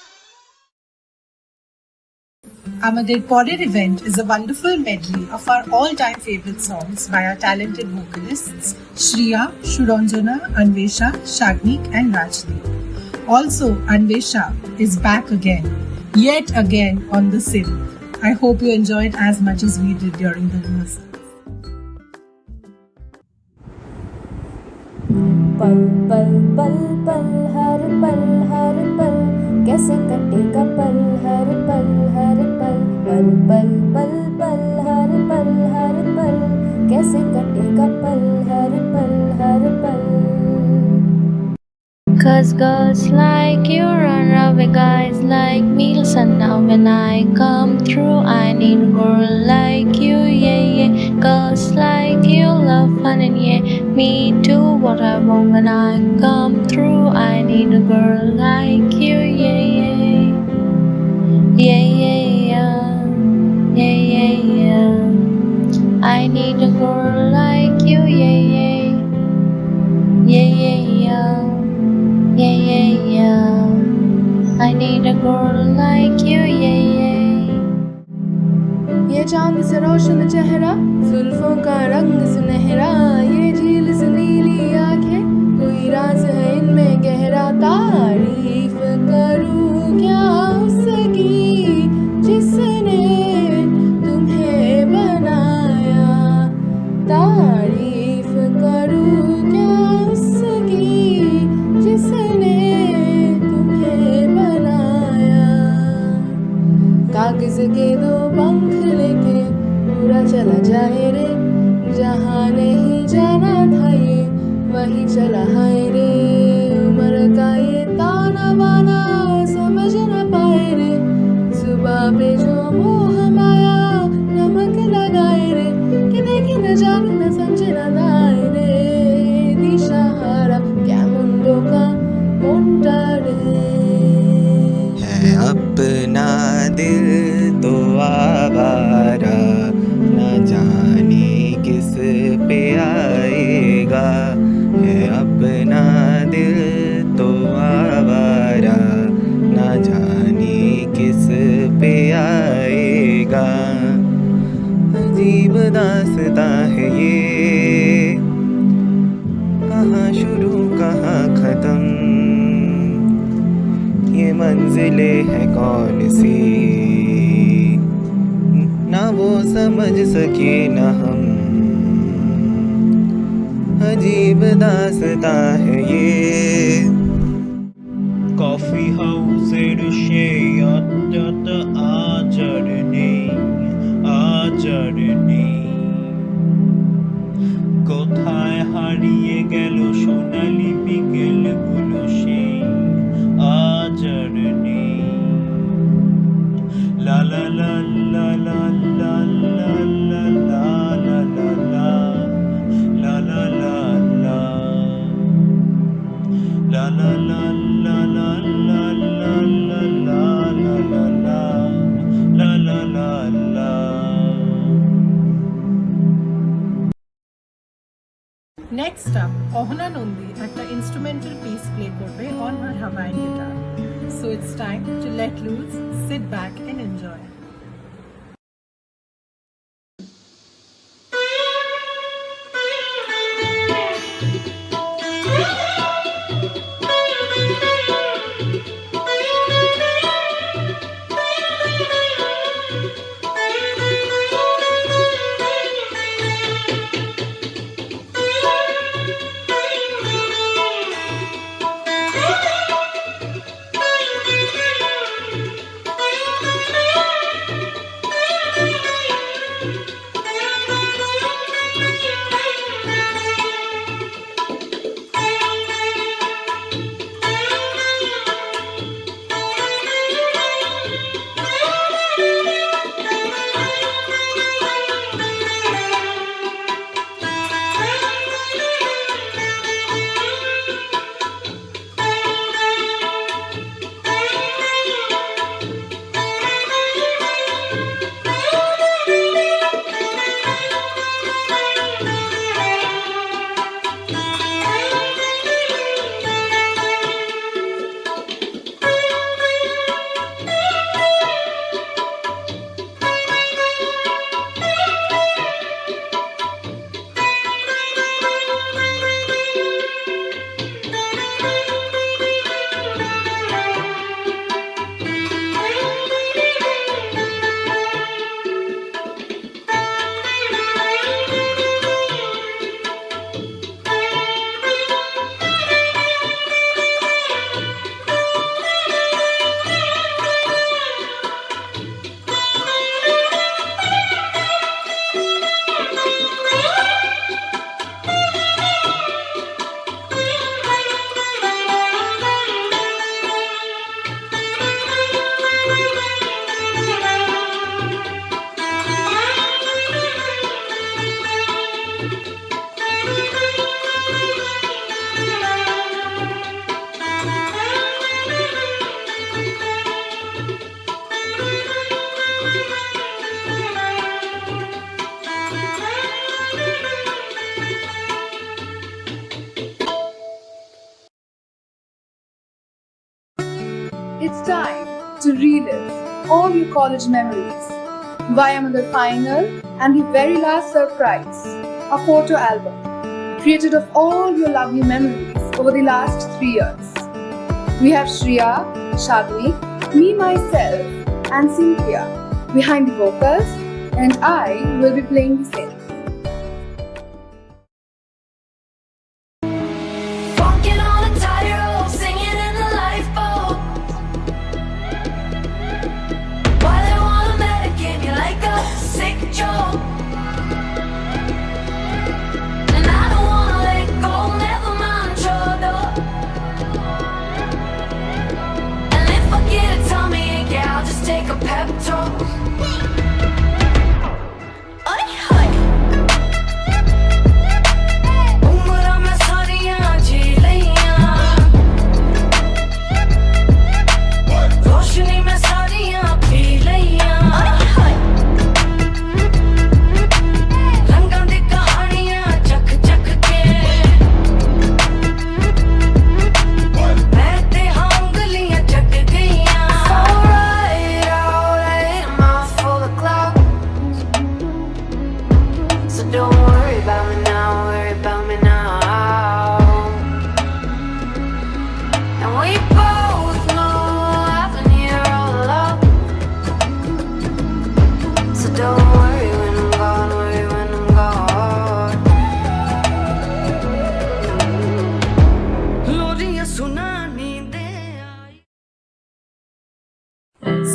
S: Amadir Porer event is a wonderful medley of our all-time favorite songs by our talented vocalists Shriya, Shuranjana, Anvesha, Shagnik and Rajdeep. Also, Anvesha is back again, yet again on the synth. I hope you enjoyed as much as we did during the rehearsal.
T: पल पल पल पल हर पल कैसे कटेगा पल हर पल पल पल पल पल हर पल कैसे कटेगा पल हर पल।
U: Cause girls like you run away, guys like me listen now. When I come through, I need a girl like you, yeah, yeah. Girls like you love fun and yeah, me too. What I want when I come through, I need a girl like you, yeah, yeah. Yeah, yeah, yeah. Yeah, yeah, yeah. I need a girl like you, yeah, yeah. Yeah, yeah, yeah. Yeah, yeah, yeah. I need a girl like you, yeah, yeah.
T: ये चांद से रोशन चेहरा, जुल्फों का रंग सुनहरा, ये झील से नीली आंखें, कोई राज है इनमें गहरा, तारीफ करूं क्या उसकी जिसने तुम्हें बनाया, तारीफ करूं क्या उसकी जिसने तुम्हें बनाया, कागज के दो पंख लेके पूरा चला जाए रे, जहाँ नहीं जाना था ये वही चला है रे, उम्र का ये ताना बाना समझ न पाए रे, सुबह पे जो मोह माया नमक लगाए रे, कि देखे न जाने न समझे न दाए रे, दिशाहारा क्या मुंडों का मुंडा रे।
V: है अपना दिल तो आवारा, न जाने किस पे आएगा, है अपना दिल तो आवारा, न जाने किस पे आएगा, अजीब दास्तां है ये, कहाँ शुरू कहाँ खत्म, ये मंजिलें है कौन सी, ना वो समझ सके ना हम, अजीब दास्तां है ये।
F: কফি হাউসের সেই অত্যন্ত আচার নেই, কোথায় হারিয়ে গেল সোনালি বিকেলগুলো, সেই আচার নেই, লা লা লা লা লা লা লা লা লা লা লা লা
S: Next up, Ohana Nandi একটা instrumental piece play করবে on her Hawaiian guitar. So it's time to let loose, sit back and enjoy.
T: It's time to relive all your college memories via the final and the very last surprise, a photo album created of all your lovely memories over the last 3 years. We have Shriya, Shadni, me myself and Cynthia behind the vocals, and I will be playing the synth.
G: Walking on a tightrope, singing in the lifeboat. Why they wanna medicate me like a sick joke? And I don't wanna let go, never mind your door. And if I get a tummy ache, yeah, I'll just take a pep talk.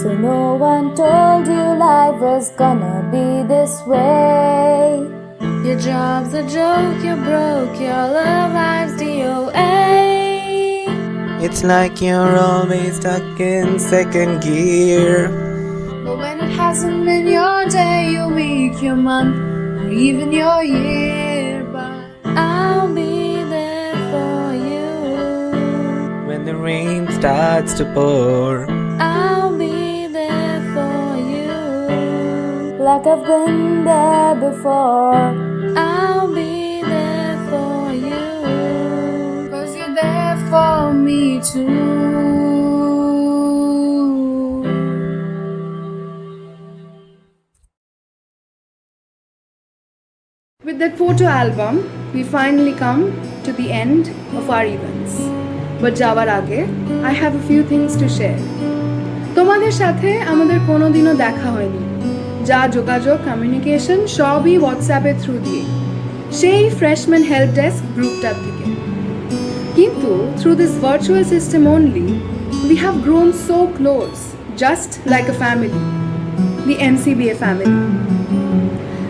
U: So no one told you life was gonna be this way. Your job's a joke, you're broke, your love life's DOA.
V: It's like you're always stuck in second gear.
T: But when it hasn't been your day, your week, your month, or even your year, but
U: I'll be there for you.
V: When the rain starts to pour,
U: I'll be there for you. Like I've been there before. I'll be there for
T: With that photo album, we finally come to the end of our events. But যাওয়ার আগে, I have a few things to share. তোমাদের সাথে আমাদের কোনোদিনও দেখা হয়নি। যা যোগাযোগ কমিউনিকেশন সবই হোয়াটসঅ্যাপের থ্রু দিয়ে, সেই ফ্রেশম্যান হেল্প ডেস্ক গ্রুপটার থেকে। কিন্তু through this virtual system only, we have grown so close, just like a family, the MCBA family.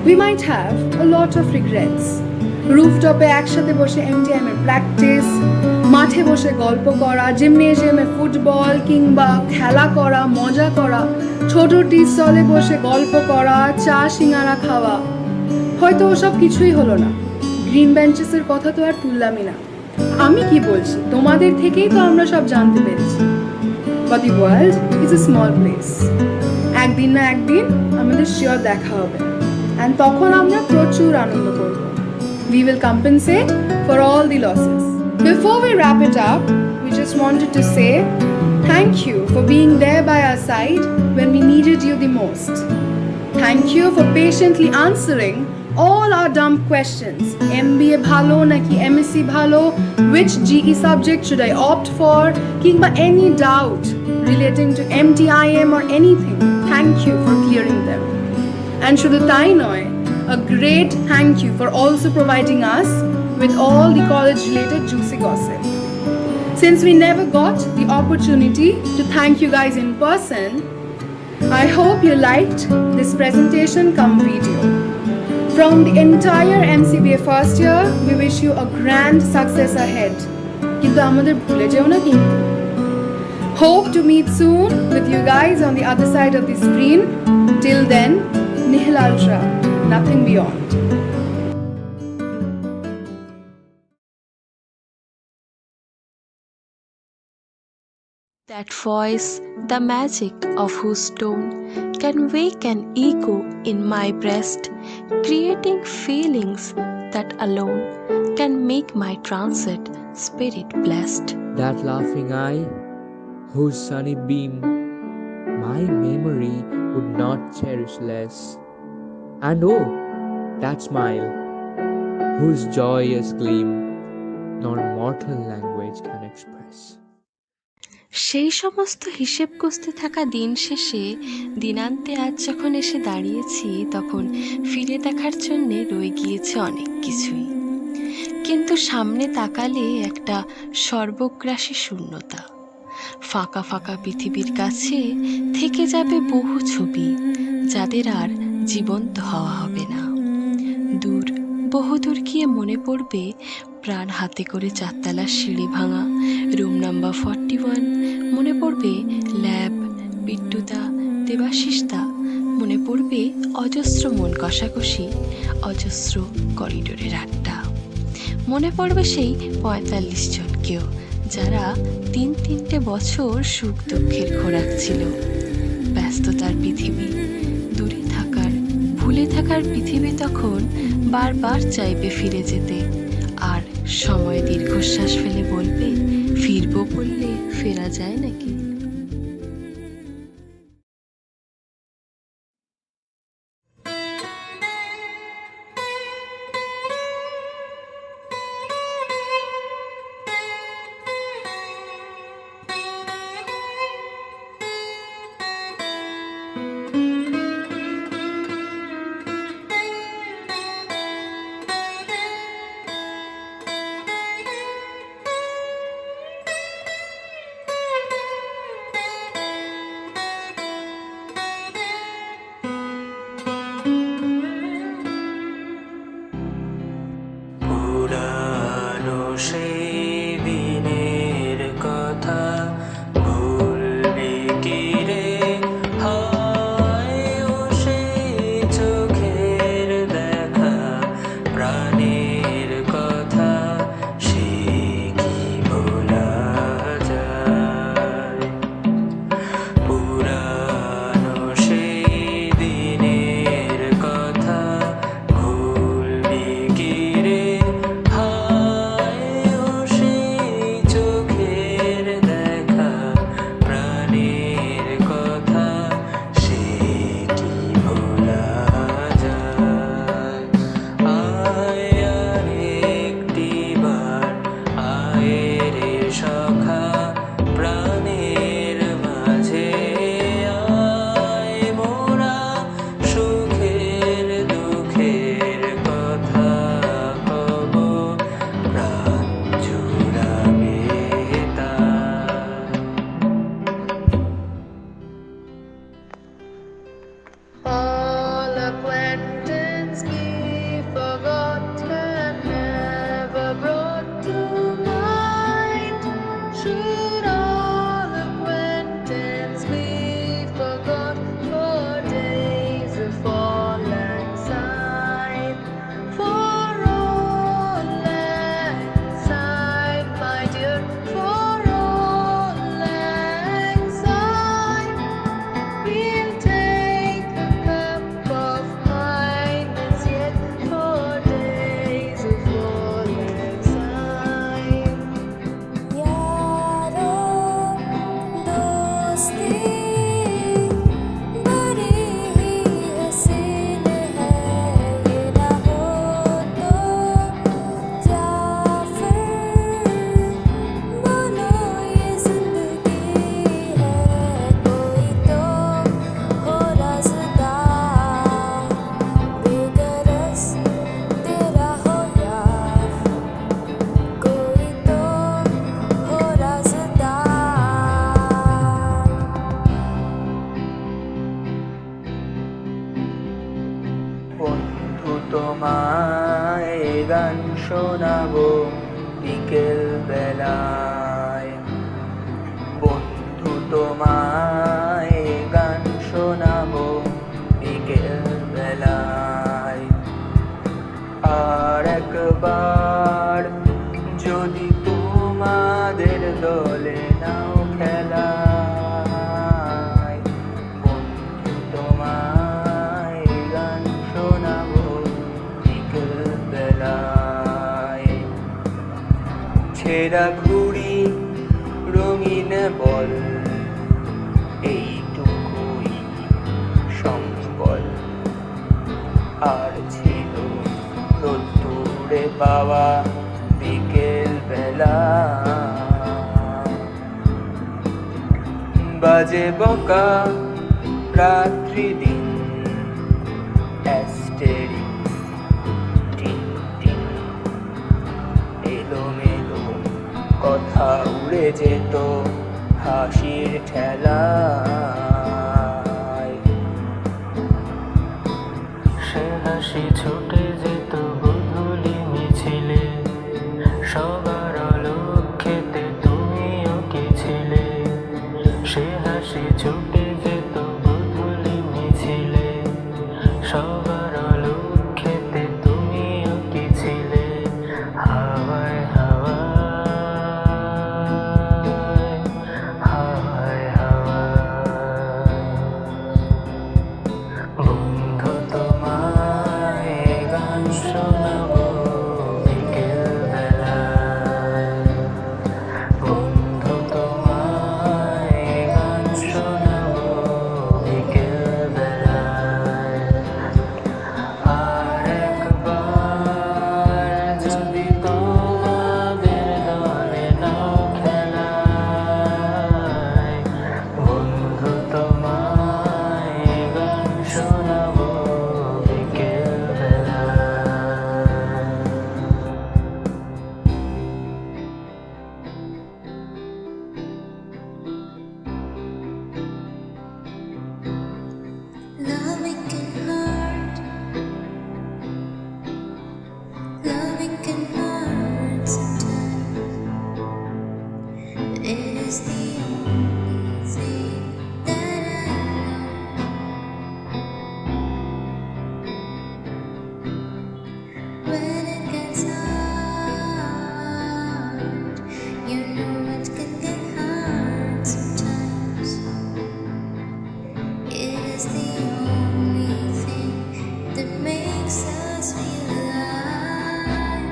T: We might have a lot of regrets. রুফটপে একসাথে বসে MTM এর প্র্যাকটিস, মাঠে বসে গল্প করা, জিমনেজিয়ামে ফুটবল কিংবা খেলা করা, মজা করা, ছোট টি স্টলে বসে গল্প করা, চা সিঙ্গারা খাওয়া। হয়তো ওসব কিছুই হলো না। গ্রিন বেঞ্চেসের কথা তো আর তুললামই না। আমি কি বলছি, তোমাদের থেকেই তো আমরা সব জানতে পেরেছি। But the world is a small place. একদিন না একদিন আমাদের শিওর দেখা হবে, and তখন আমরা প্রচুর আনন্দ করব। We will compensate for all the losses. Before we wrap it up, we just wanted to say thank you for being there by our side when we needed you the most. Thank you for patiently answering all our dumb questions. MBA bhalo naki MSc bhalo, which GE subject should I opt for, kingba any doubt relating to MTIM or anything. Thank you for clearing them. And shudhu tai noy, a great thank you for also providing us with all the college related juicy gossip. Since we never got the opportunity to thank you guys in person, I hope you liked this presentation come video. From the entire MCBA first year, we wish you a grand success ahead. Kintu amader bhule jeo na kintu. Hope to meet soon with you guys on the other side of the screen. Till then, Nihil Ultra, nothing beyond.
U: That voice, the magic of whose tone can wake an echo in my breast, creating feelings that alone can make my transit spirit blessed.
D: That laughing eye, whose sunny beam my memory would not cherish less. And oh, that smile, whose joyous gleam nor mortal language can express.
U: সেই সমস্ত হিসেব কষতে থাকা দিন শেষে দিনান্তে আজ যখন এসে দাঁড়িয়েছি, তখন ফিরে দেখার জন্যে রয়ে গিয়েছে অনেক কিছুই। কিন্তু সামনে তাকালে একটা সর্বগ্রাসী শূন্যতা। ফাঁকা ফাঁকা পৃথিবীর কাছে থেকে যাবে বহু ছবি, যাদের আর জীবন্ত হওয়া হবে না। দূর, বহুদূর গিয়ে মনে পড়বে প্রাণ হাতে করে চারতলার সিঁড়ি ভাঙা রুম নাম্বার 41, মনে পড়বে ল্যাব, বিট্টুদা, দেবাশিসদা, মনে পড়বে অজস্র মন কষাকষি, অজস্র করিডোরের আড্ডা। মনে পড়বে সেই 45 জনকেও, যারা 3-3টে বছর সুখ দুঃখের খোরাক ছিল। ব্যস্ততার পৃথিবী, দূরে থাকার, ভুলে থাকার পৃথিবী তখন বারবার চাইবে ফিরে যেতে, আর সময় দীর্ঘশ্বাস ফেলে বলবে, ফিরবো বললে ফেরা যায় নাকি।
K: গান শোনাবো বিকেল বেলায়, বন্ধু তোমায় গান শোনাবো বিকেল বেলায়। আর একবার যদি তোমাদের দলে নাও খেলায়, বন্ধু তোমায় গান শোনাবো বিকেল বেলায়। ছেঁড়া ঘুড়ি রঙিন বল এইটুকুই সম্বল, আর ছিল রোদ্দুরে পাওয়া বিকেল বেলা। বাজে বকা রাত্রি দিন অ্যাস্টেরিক্স টিন টিন, এলোমেলো কথা উড়ে যেত হাসির ঠেলায়। সে হাসি ছুটে যেত গোধূলি মিছিলে, সবার আলো খেতে তুমিও কি ছিলে। সে হাসি ছুটে যেত গোধূলি মিছিলে, সবার আলো খেতে তুমিও কি ছিলে। হাওয়ায় হাওয়ায় হাওয়ায় হাওয়ায়, বন্ধু তোমায় গান শোনাবো বিকেল বেলায়, বন্ধু তোমায় গান শোনাবো বিকেল বেলায়। আর একবার যদি তোমাদের দলে নাও খেলায়, বন্ধু তোমায় গান শোনাবো বিকেল বেলায়।
H: Loving can hurt, loving can hurt sometimes. It is the only thing that I know. When it gets hard, you know it can get hard sometimes. It is the only thing that makes us feel alive.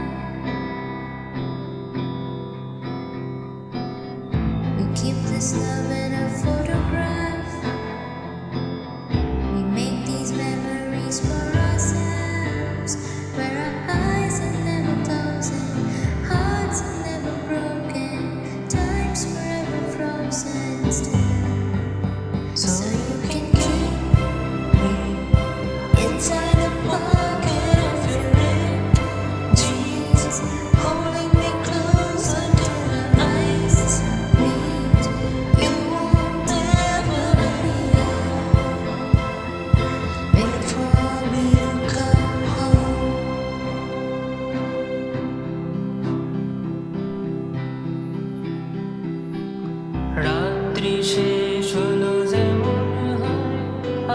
H: We keep this love in a photograph. We make these memories for ourselves, where our eyes are never closing, hearts are never broken, time's forever frozen still. So you can keep me inside the pocket of your ripped jeans, holding me close until our eyes meet. You won't ever leave before we come home.
K: রাত্রি শেষ হলো যেমন হয়,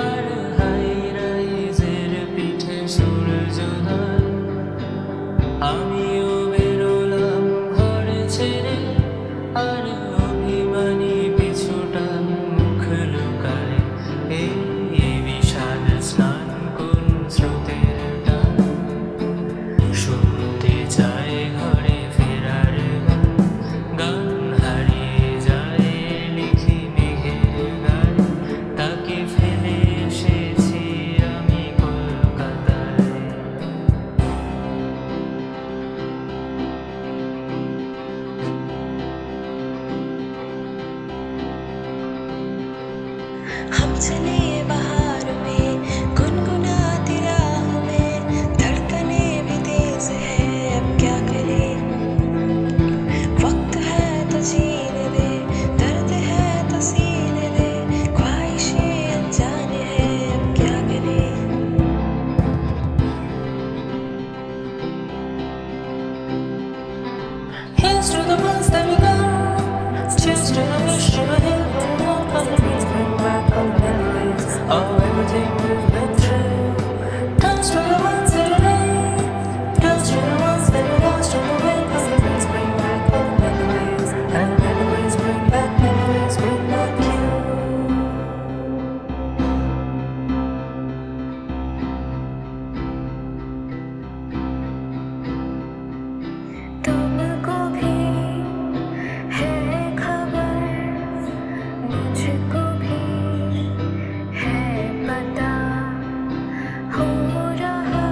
K: আর হাই রাইজের পিঠে সূর্যোদয়। আমিও বেরোলাম ঘর ছেড়ে, আর অভিমানী পিছুটা মুখ লুকায়। এই বিশাল স্নান কোন স্রোতের টান, শুনতে চায় ঘরে ফেরার গান। গান হারিয়ে যায় লিখি মেঘের গায়, তাকে ফেলে এসেছি আমি কলকাতায়।
H: हम चले बहार में गुनगुनाती राह में, धड़कने भी तेज है अब क्या करें। वक्त है तो जीने दे, दर्द है तो सीने दे, ख्वाहिशें अनजाने हैं अब क्या करें।
T: floating with the thrill. Those were the ones that remain. Those were the ones that were lost on the wind. 'Cause the winds bring back all the memories, and the memories bring back you.
H: तुमको भी है खबर, मुझको भी है पता, हो रहा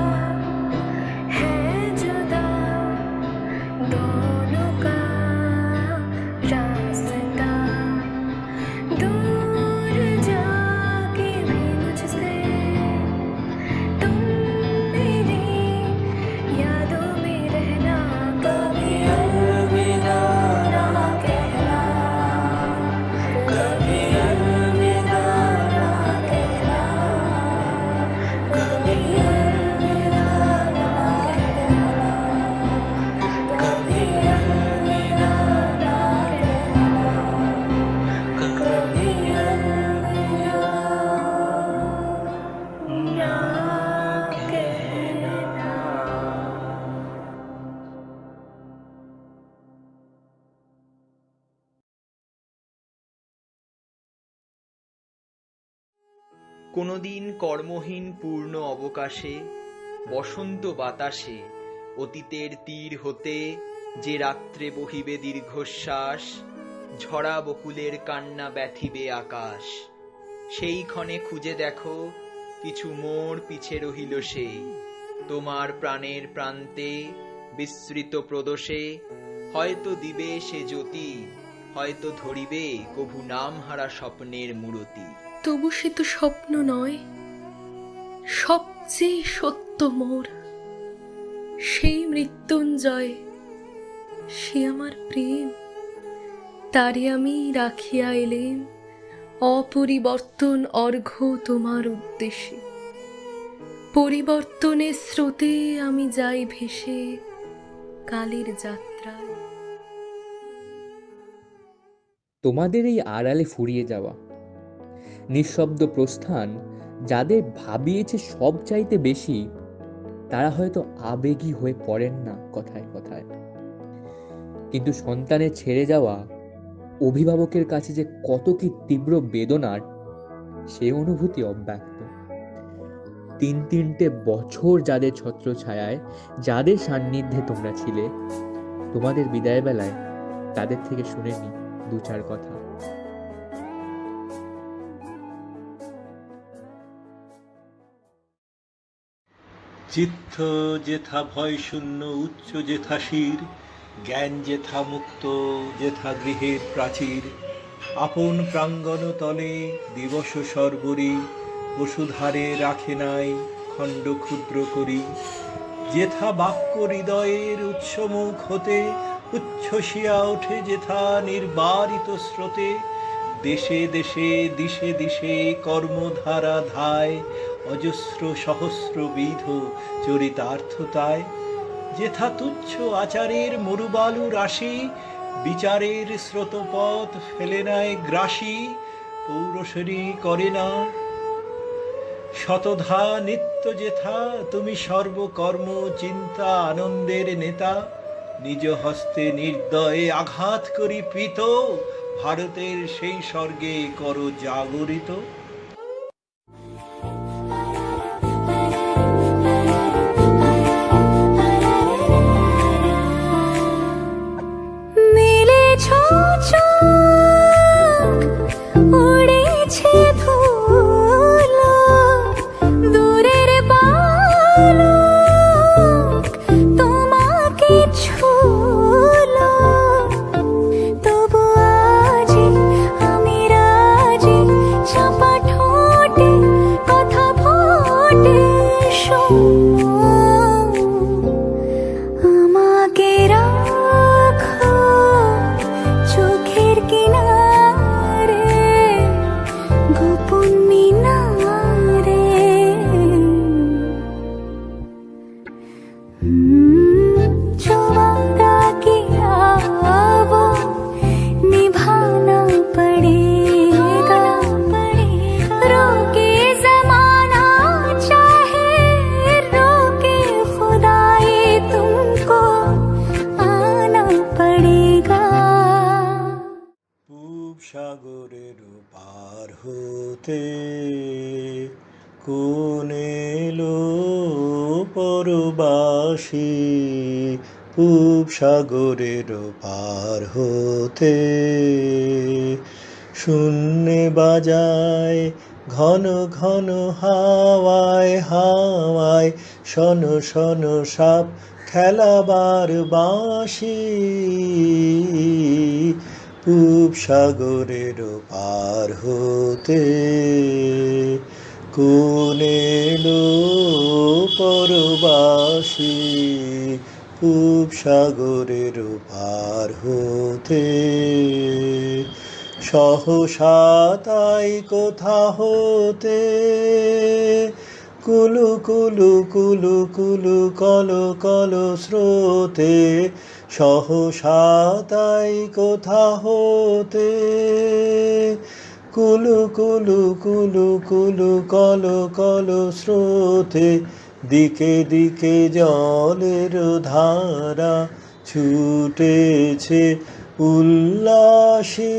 H: है जुदा दोनों का रास्ता। दूर जाके भी मुझसे तुम मेरी यादों में रहना, कभी अलविदा ना कहना, कभी अलविदा ना कहना, कभी अलविदा ना कहना, कभी अलविदा ना कहना, कभी अलविदा ना कहना।
K: কোনোদিন কর্মহীন পূর্ণ অবকাশে, বসন্ত বাতাসে, অতীতের তীর হতে যে রাত্রে বহিবে দীর্ঘশ্বাস, ঝরা বকুলের কান্না ব্যথিবে আকাশ। সেই ক্ষণে খুঁজে দেখো কিছু মোর পিছে রহিল সে, তোমার প্রাণের প্রান্তে বিস্তৃত প্রদোষে, হয়তো দিবে সে জ্যোতি, হয়তো ধরিবে কভু নামহারা স্বপ্নের মূরতি।
T: তবু সে তো স্বপ্ন নয়, সবচেয়ে সত্য মোর, সেই মৃত্যুঞ্জয়, সে আমার প্রেম, তারে আমি রাখিয়া এলেম অপরিবর্তন অর্ঘ্য তোমার উদ্দেশ্যে। পরিবর্তনের স্রোতে আমি যাই ভেসে কালের যাত্রায়।
D: তোমাদের এই আড়ালে ফুরিয়ে যাওয়া নিঃশব্দ প্রস্থান যাদের ভাবিয়েছে সব চাইতে বেশি, তারা হয়তো আবেগী হয়ে পড়েন না কথায় কথায়, কিন্তু সন্তানের ছেড়ে যাওয়া অভিভাবকের কাছে যে কত কি তীব্র বেদনার, সে অনুভূতি অব্যক্ত। 3-3টে বছর যাদের ছত্রছায়ায়, যাদের সান্নিধ্যে তোমরা ছিলে, তোমাদের বিদায় বেলায় তাদের থেকে শুনে নি 2-4 কথা।
J: চিত্ত যেথা ভয় শূন্য উচ্চ যেথা শির, জ্ঞান যেথা মুক্ত যেথা গৃহের প্রাচীর, আপন প্রাঙ্গণ তলে দিবস সর্বরি, বসুধারে রাখে নাই খণ্ড ক্ষুদ্র করি। যেথা বাক্য হৃদয়ের উৎসমুখ হতে উচ্ছ্বসিয়া ওঠে যেথা নির্বারিত স্রোতে, দেশে দেশে দিশে দিশে কর্মধারা ধায়, অজস্র সহস্রবিধ চরিতার্থতায়। যেথা তুচ্ছ আচারের মরুবালু রাশি, বিচারের স্রোতপথ ফেলে নেয় গ্রাসী, পৌরসরী করে না শতধা নিত্য। যেথা তুমি সর্বকর্ম চিন্তা আনন্দের নেতা, নিজ হস্তে নির্দয়ে আঘাত করি পীত, ভারতের সেই স্বর্গে করো জাগরিত।
H: উড়েছে ধুলো দূরের বালক তোমাকে ছুলো, তবু আজ আমি রাজি চাপা
J: হতে কোন এলো পরবাসী পূব সাগরের পার হতে শূন্যে বাজায় ঘন ঘন হাওয়ায় হাওয়ায় শন শন সাপ খেলাবার বাঁশি পূব সাগরের পার হতে কোন এলো পরবাসী পূব সাগরের পার হতে সহসা তাই কোথা হতে কুলু কুলু কুলু কুলু কল কল স্রোতে সহসা তাই কোথা হতে কুলু কুলু কুলু কুলু কল কল স্রোতে দিকে দিকে জলের ধারা ছুটেছে উল্লাসী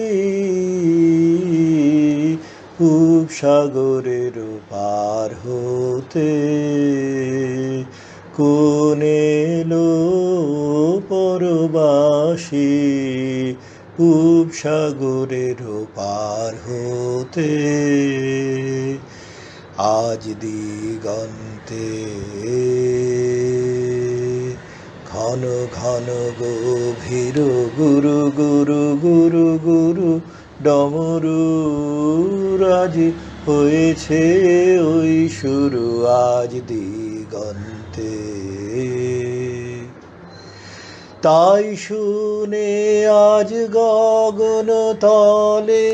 J: পূব সাগরের পার হতে কোন এলো পরবাসী পূব সাগরের পার হতে আজ দিগন্তে ঘন ঘন গভীর গুরু গুরু গুরু গুরু ডমরু রাজি হয়েছে ওই শুরু আজ দিগন্তে তাই শুনে আজ গগন তলে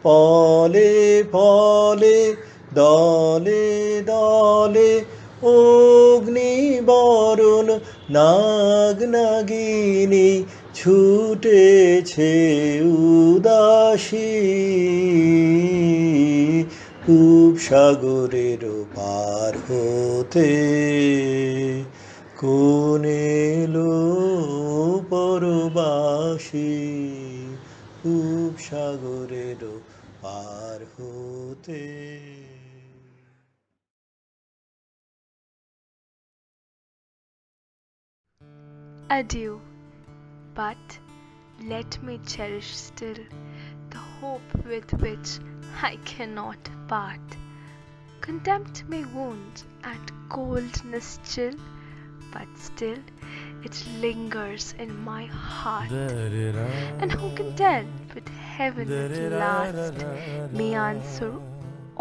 J: পলে পলে দলে দলে অগ্নি বরণ নাগ নাগিনী ছুটেছে উদাসী পূব সাগরের পার হতে কোন এলো পরবাসী পূব সাগরের পার হতে
B: Adieu, but let me cherish still the hope with which I cannot part. Contempt may wound and coldness chill, but still it lingers in my heart. And who can tell with heaven at last may answer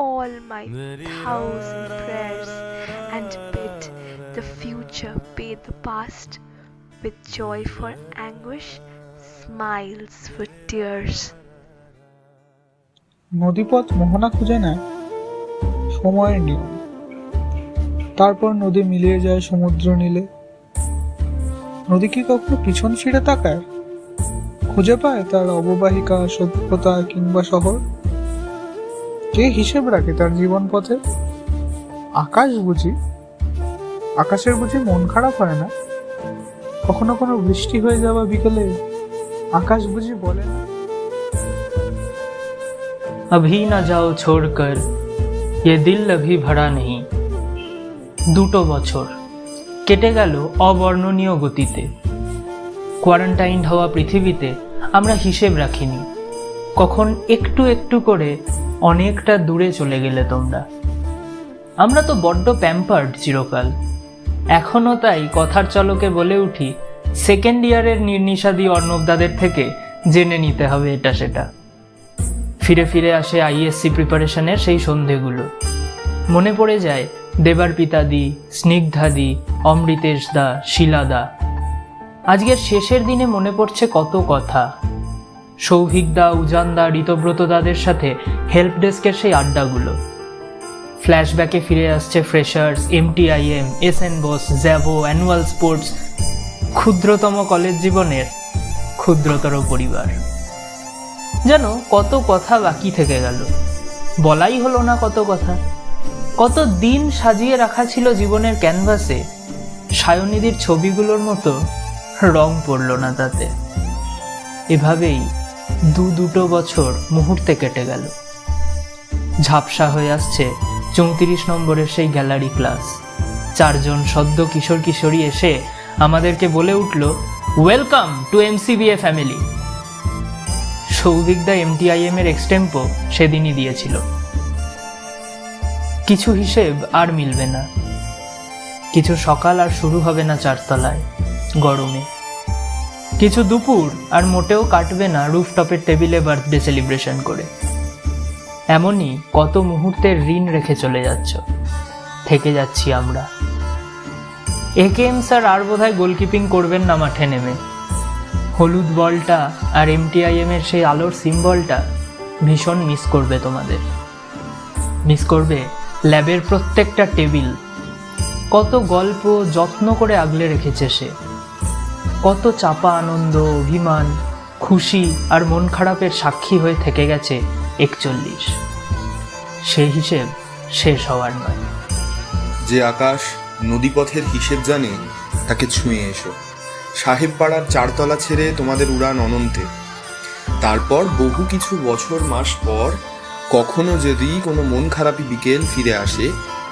B: all my 1,000 prayers and bid the future pay the past with joy for anguish, smiles for tears.
C: নদীপথ মোহনা খুঁজে নেয় সময়ের নিয়ম, তারপর নদী মিলিয়ে যায় সমুদ্র নীলে। নদী কি কখনো পিছন ফিরে তাকায়, খুঁজে পায় তার অববাহিকা, সভ্যতা কিংবা শহর? কে হিসেব রাখে তার জীবন পথে? আকাশের বুঝি মন খারাপ হয় না? কখনো কোনো বৃষ্টি হয়ে যাওয়া বিকেলে আকাশ বুঝি বলে না
N: अभी न जाओ छोड़कर ये दिल अभी भरा नहीं। দুটো বছর কেটে গেল অবর্ণনীয় গতিতে। কোয়ারেন্টাইন হওয়া পৃথিবীতে আমরা হিসেব রাখিনি কখন একটু একটু করে অনেকটা দূরে চলে গেলে তোমরা। আমরা তো বড্ড প্যাম্পার্ড চিরকাল, এখনো তাই কথার চলকে বলে উঠি সেকেন্ড ইয়ারের নির্নিষাদী অর্ণবদাদের থেকে জেনে নিতে হবে এটা সেটা। ফিরে ফিরে আসে আইএসসি প্রিপারেশনের সেই সন্ধেগুলো, মনে পড়ে যায় দেবার পিতাদি, স্নিগ্ধাদি, অমৃতেশ দা, শিলাদা। আজকের শেষের দিনে মনে পড়ছে কত কথা। সৌভিকদা, উজানদা, ঋতব্রত দাদের সাথে হেল্প ডেস্কের সেই আড্ডাগুলো। ফ্ল্যাশব্যাকে ফিরে আসছে ফ্রেশার্স, MTIM, SN বোস, জ্যাভো, অ্যানুয়াল স্পোর্টস, ক্ষুদ্রতম কলেজ জীবনের ক্ষুদ্রতর পরিবার। যেন কত কথা বাকি থেকে গেল, বলাই হলো না কত কথা। কত দিন সাজিয়ে রাখা ছিল জীবনের ক্যানভাসে, সায়নিধির ছবিগুলোর মতো রং পড়ল না তাতে। এভাবেই দুটো বছর মুহূর্তে কেটে গেল। ঝাপসা হয়ে আসছে 34 নম্বরের সেই গ্যালারি ক্লাস। 4 জন সদ্য কিশোর কিশোরী এসে আমাদেরকে বলে উঠল, ওয়েলকাম টু এমসিবিএ ফ্যামিলি। সৌভিকদা MTIM এর এক্সটেম্পো সেদিনই দিয়েছিল। কিছু হিসেব আর মিলবে না, কিছু সকাল আর শুরু হবে না 4 তলায় গরমে, কিছু দুপুর আর মোটেও কাটবে না রুফটপের টেবিলে বার্থডে সেলিব্রেশন করে। এমনই কত মুহূর্তের ঋণ রেখে চলে যাচ্ছ, থেকে যাচ্ছি আমরা। AKM স্যার আর বোধহয় গোলকিপিং করবেন না মাঠে নেমে। হলুদ বলটা আর MTIM এর সেই আলোর সিম্বলটা ভীষণ মিস করবে তোমাদের। মিস করবে ল্যাবের প্রত্যেকটা টেবিল। কত গল্প যত্ন করে আগলে রেখেছে সে, কত চাপা আনন্দ, অভিমান, খুশি আর মন খারাপের সাক্ষী হয়ে থেকে গেছে 41। সেই হিসেব শেষ হওয়ার নয়।
E: যে আকাশ নদীপথের হিসেব জানে তাকে ছুঁয়ে এসো। সাহেব পাড়ার 4 তলা ছেড়ে তোমাদের উড়ান অনন্তে। তারপর বহু কিছু বছর মাস পর কখনো যদি কোনো মন খারাপি বিকেল ফিরে আসে,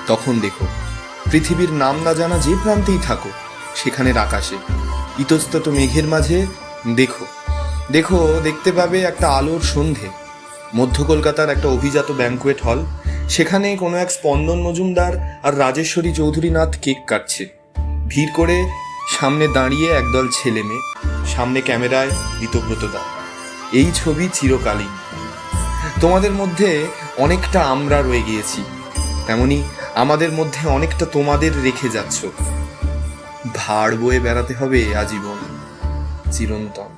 E: তখন দেখো পৃথিবীর নাম না জানা যে প্রান্তেই থাকো, সেখানের আকাশে ইতস্তত মেঘের মাঝে দেখো দেখো দেখতে পাবে একটা আলোর সন্ধে। মধ্য কলকাতার একটা অভিজাত ব্যাঙ্কুয়েট হল, সেখানে কোনো এক স্পন্দন মজুমদার আর রাজেশ্বরী চৌধুরীনাথ কেক কাটছে। ভিড় করে সামনে দাঁড়িয়ে একদল ছেলে মেয়ে, সামনে ক্যামেরায় ঋতব্রতদা। এই ছবি চিরকালীন। তোমাদের মধ্যে অনেকটা আমরা রয়ে গিয়েছি, তেমনি আমাদের মধ্যে অনেকটা তোমাদের রেখে যাচ্ছ। ভাড় বয়ে বেড়াতে হবে আজীবন, চিরন্তন।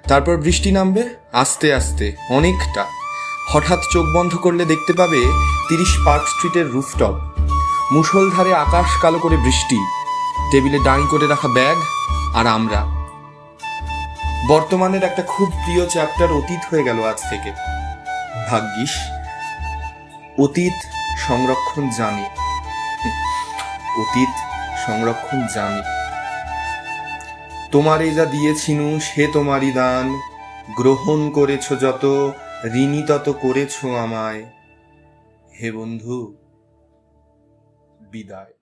E: তারপর বৃষ্টি নামবে আস্তে আস্তে অনেকটা। হঠাৎ চোখ বন্ধ করলে দেখতে পাবে 30 পার্ক স্ট্রিটের রুফটপ, মুষলধারে আকাশ কালো করে বৃষ্টি, টেবিলে ডাঁই করে রাখা ব্যাগ, আর আমরা। বর্তমানের একটা খুব প্রিয় চ্যাপ্টার অতীত হয়ে গেল আজ থেকে। ভাগ্যিস অতীত সংরক্ষণ জানি, অতীত সংরক্ষণ জানি। তোমারে যা দিয়েছিনু সে তোমারই দান, গ্রহণ করেছ যত, ঋণী তত করেছ আমায়। হে বন্ধু, বিদায়।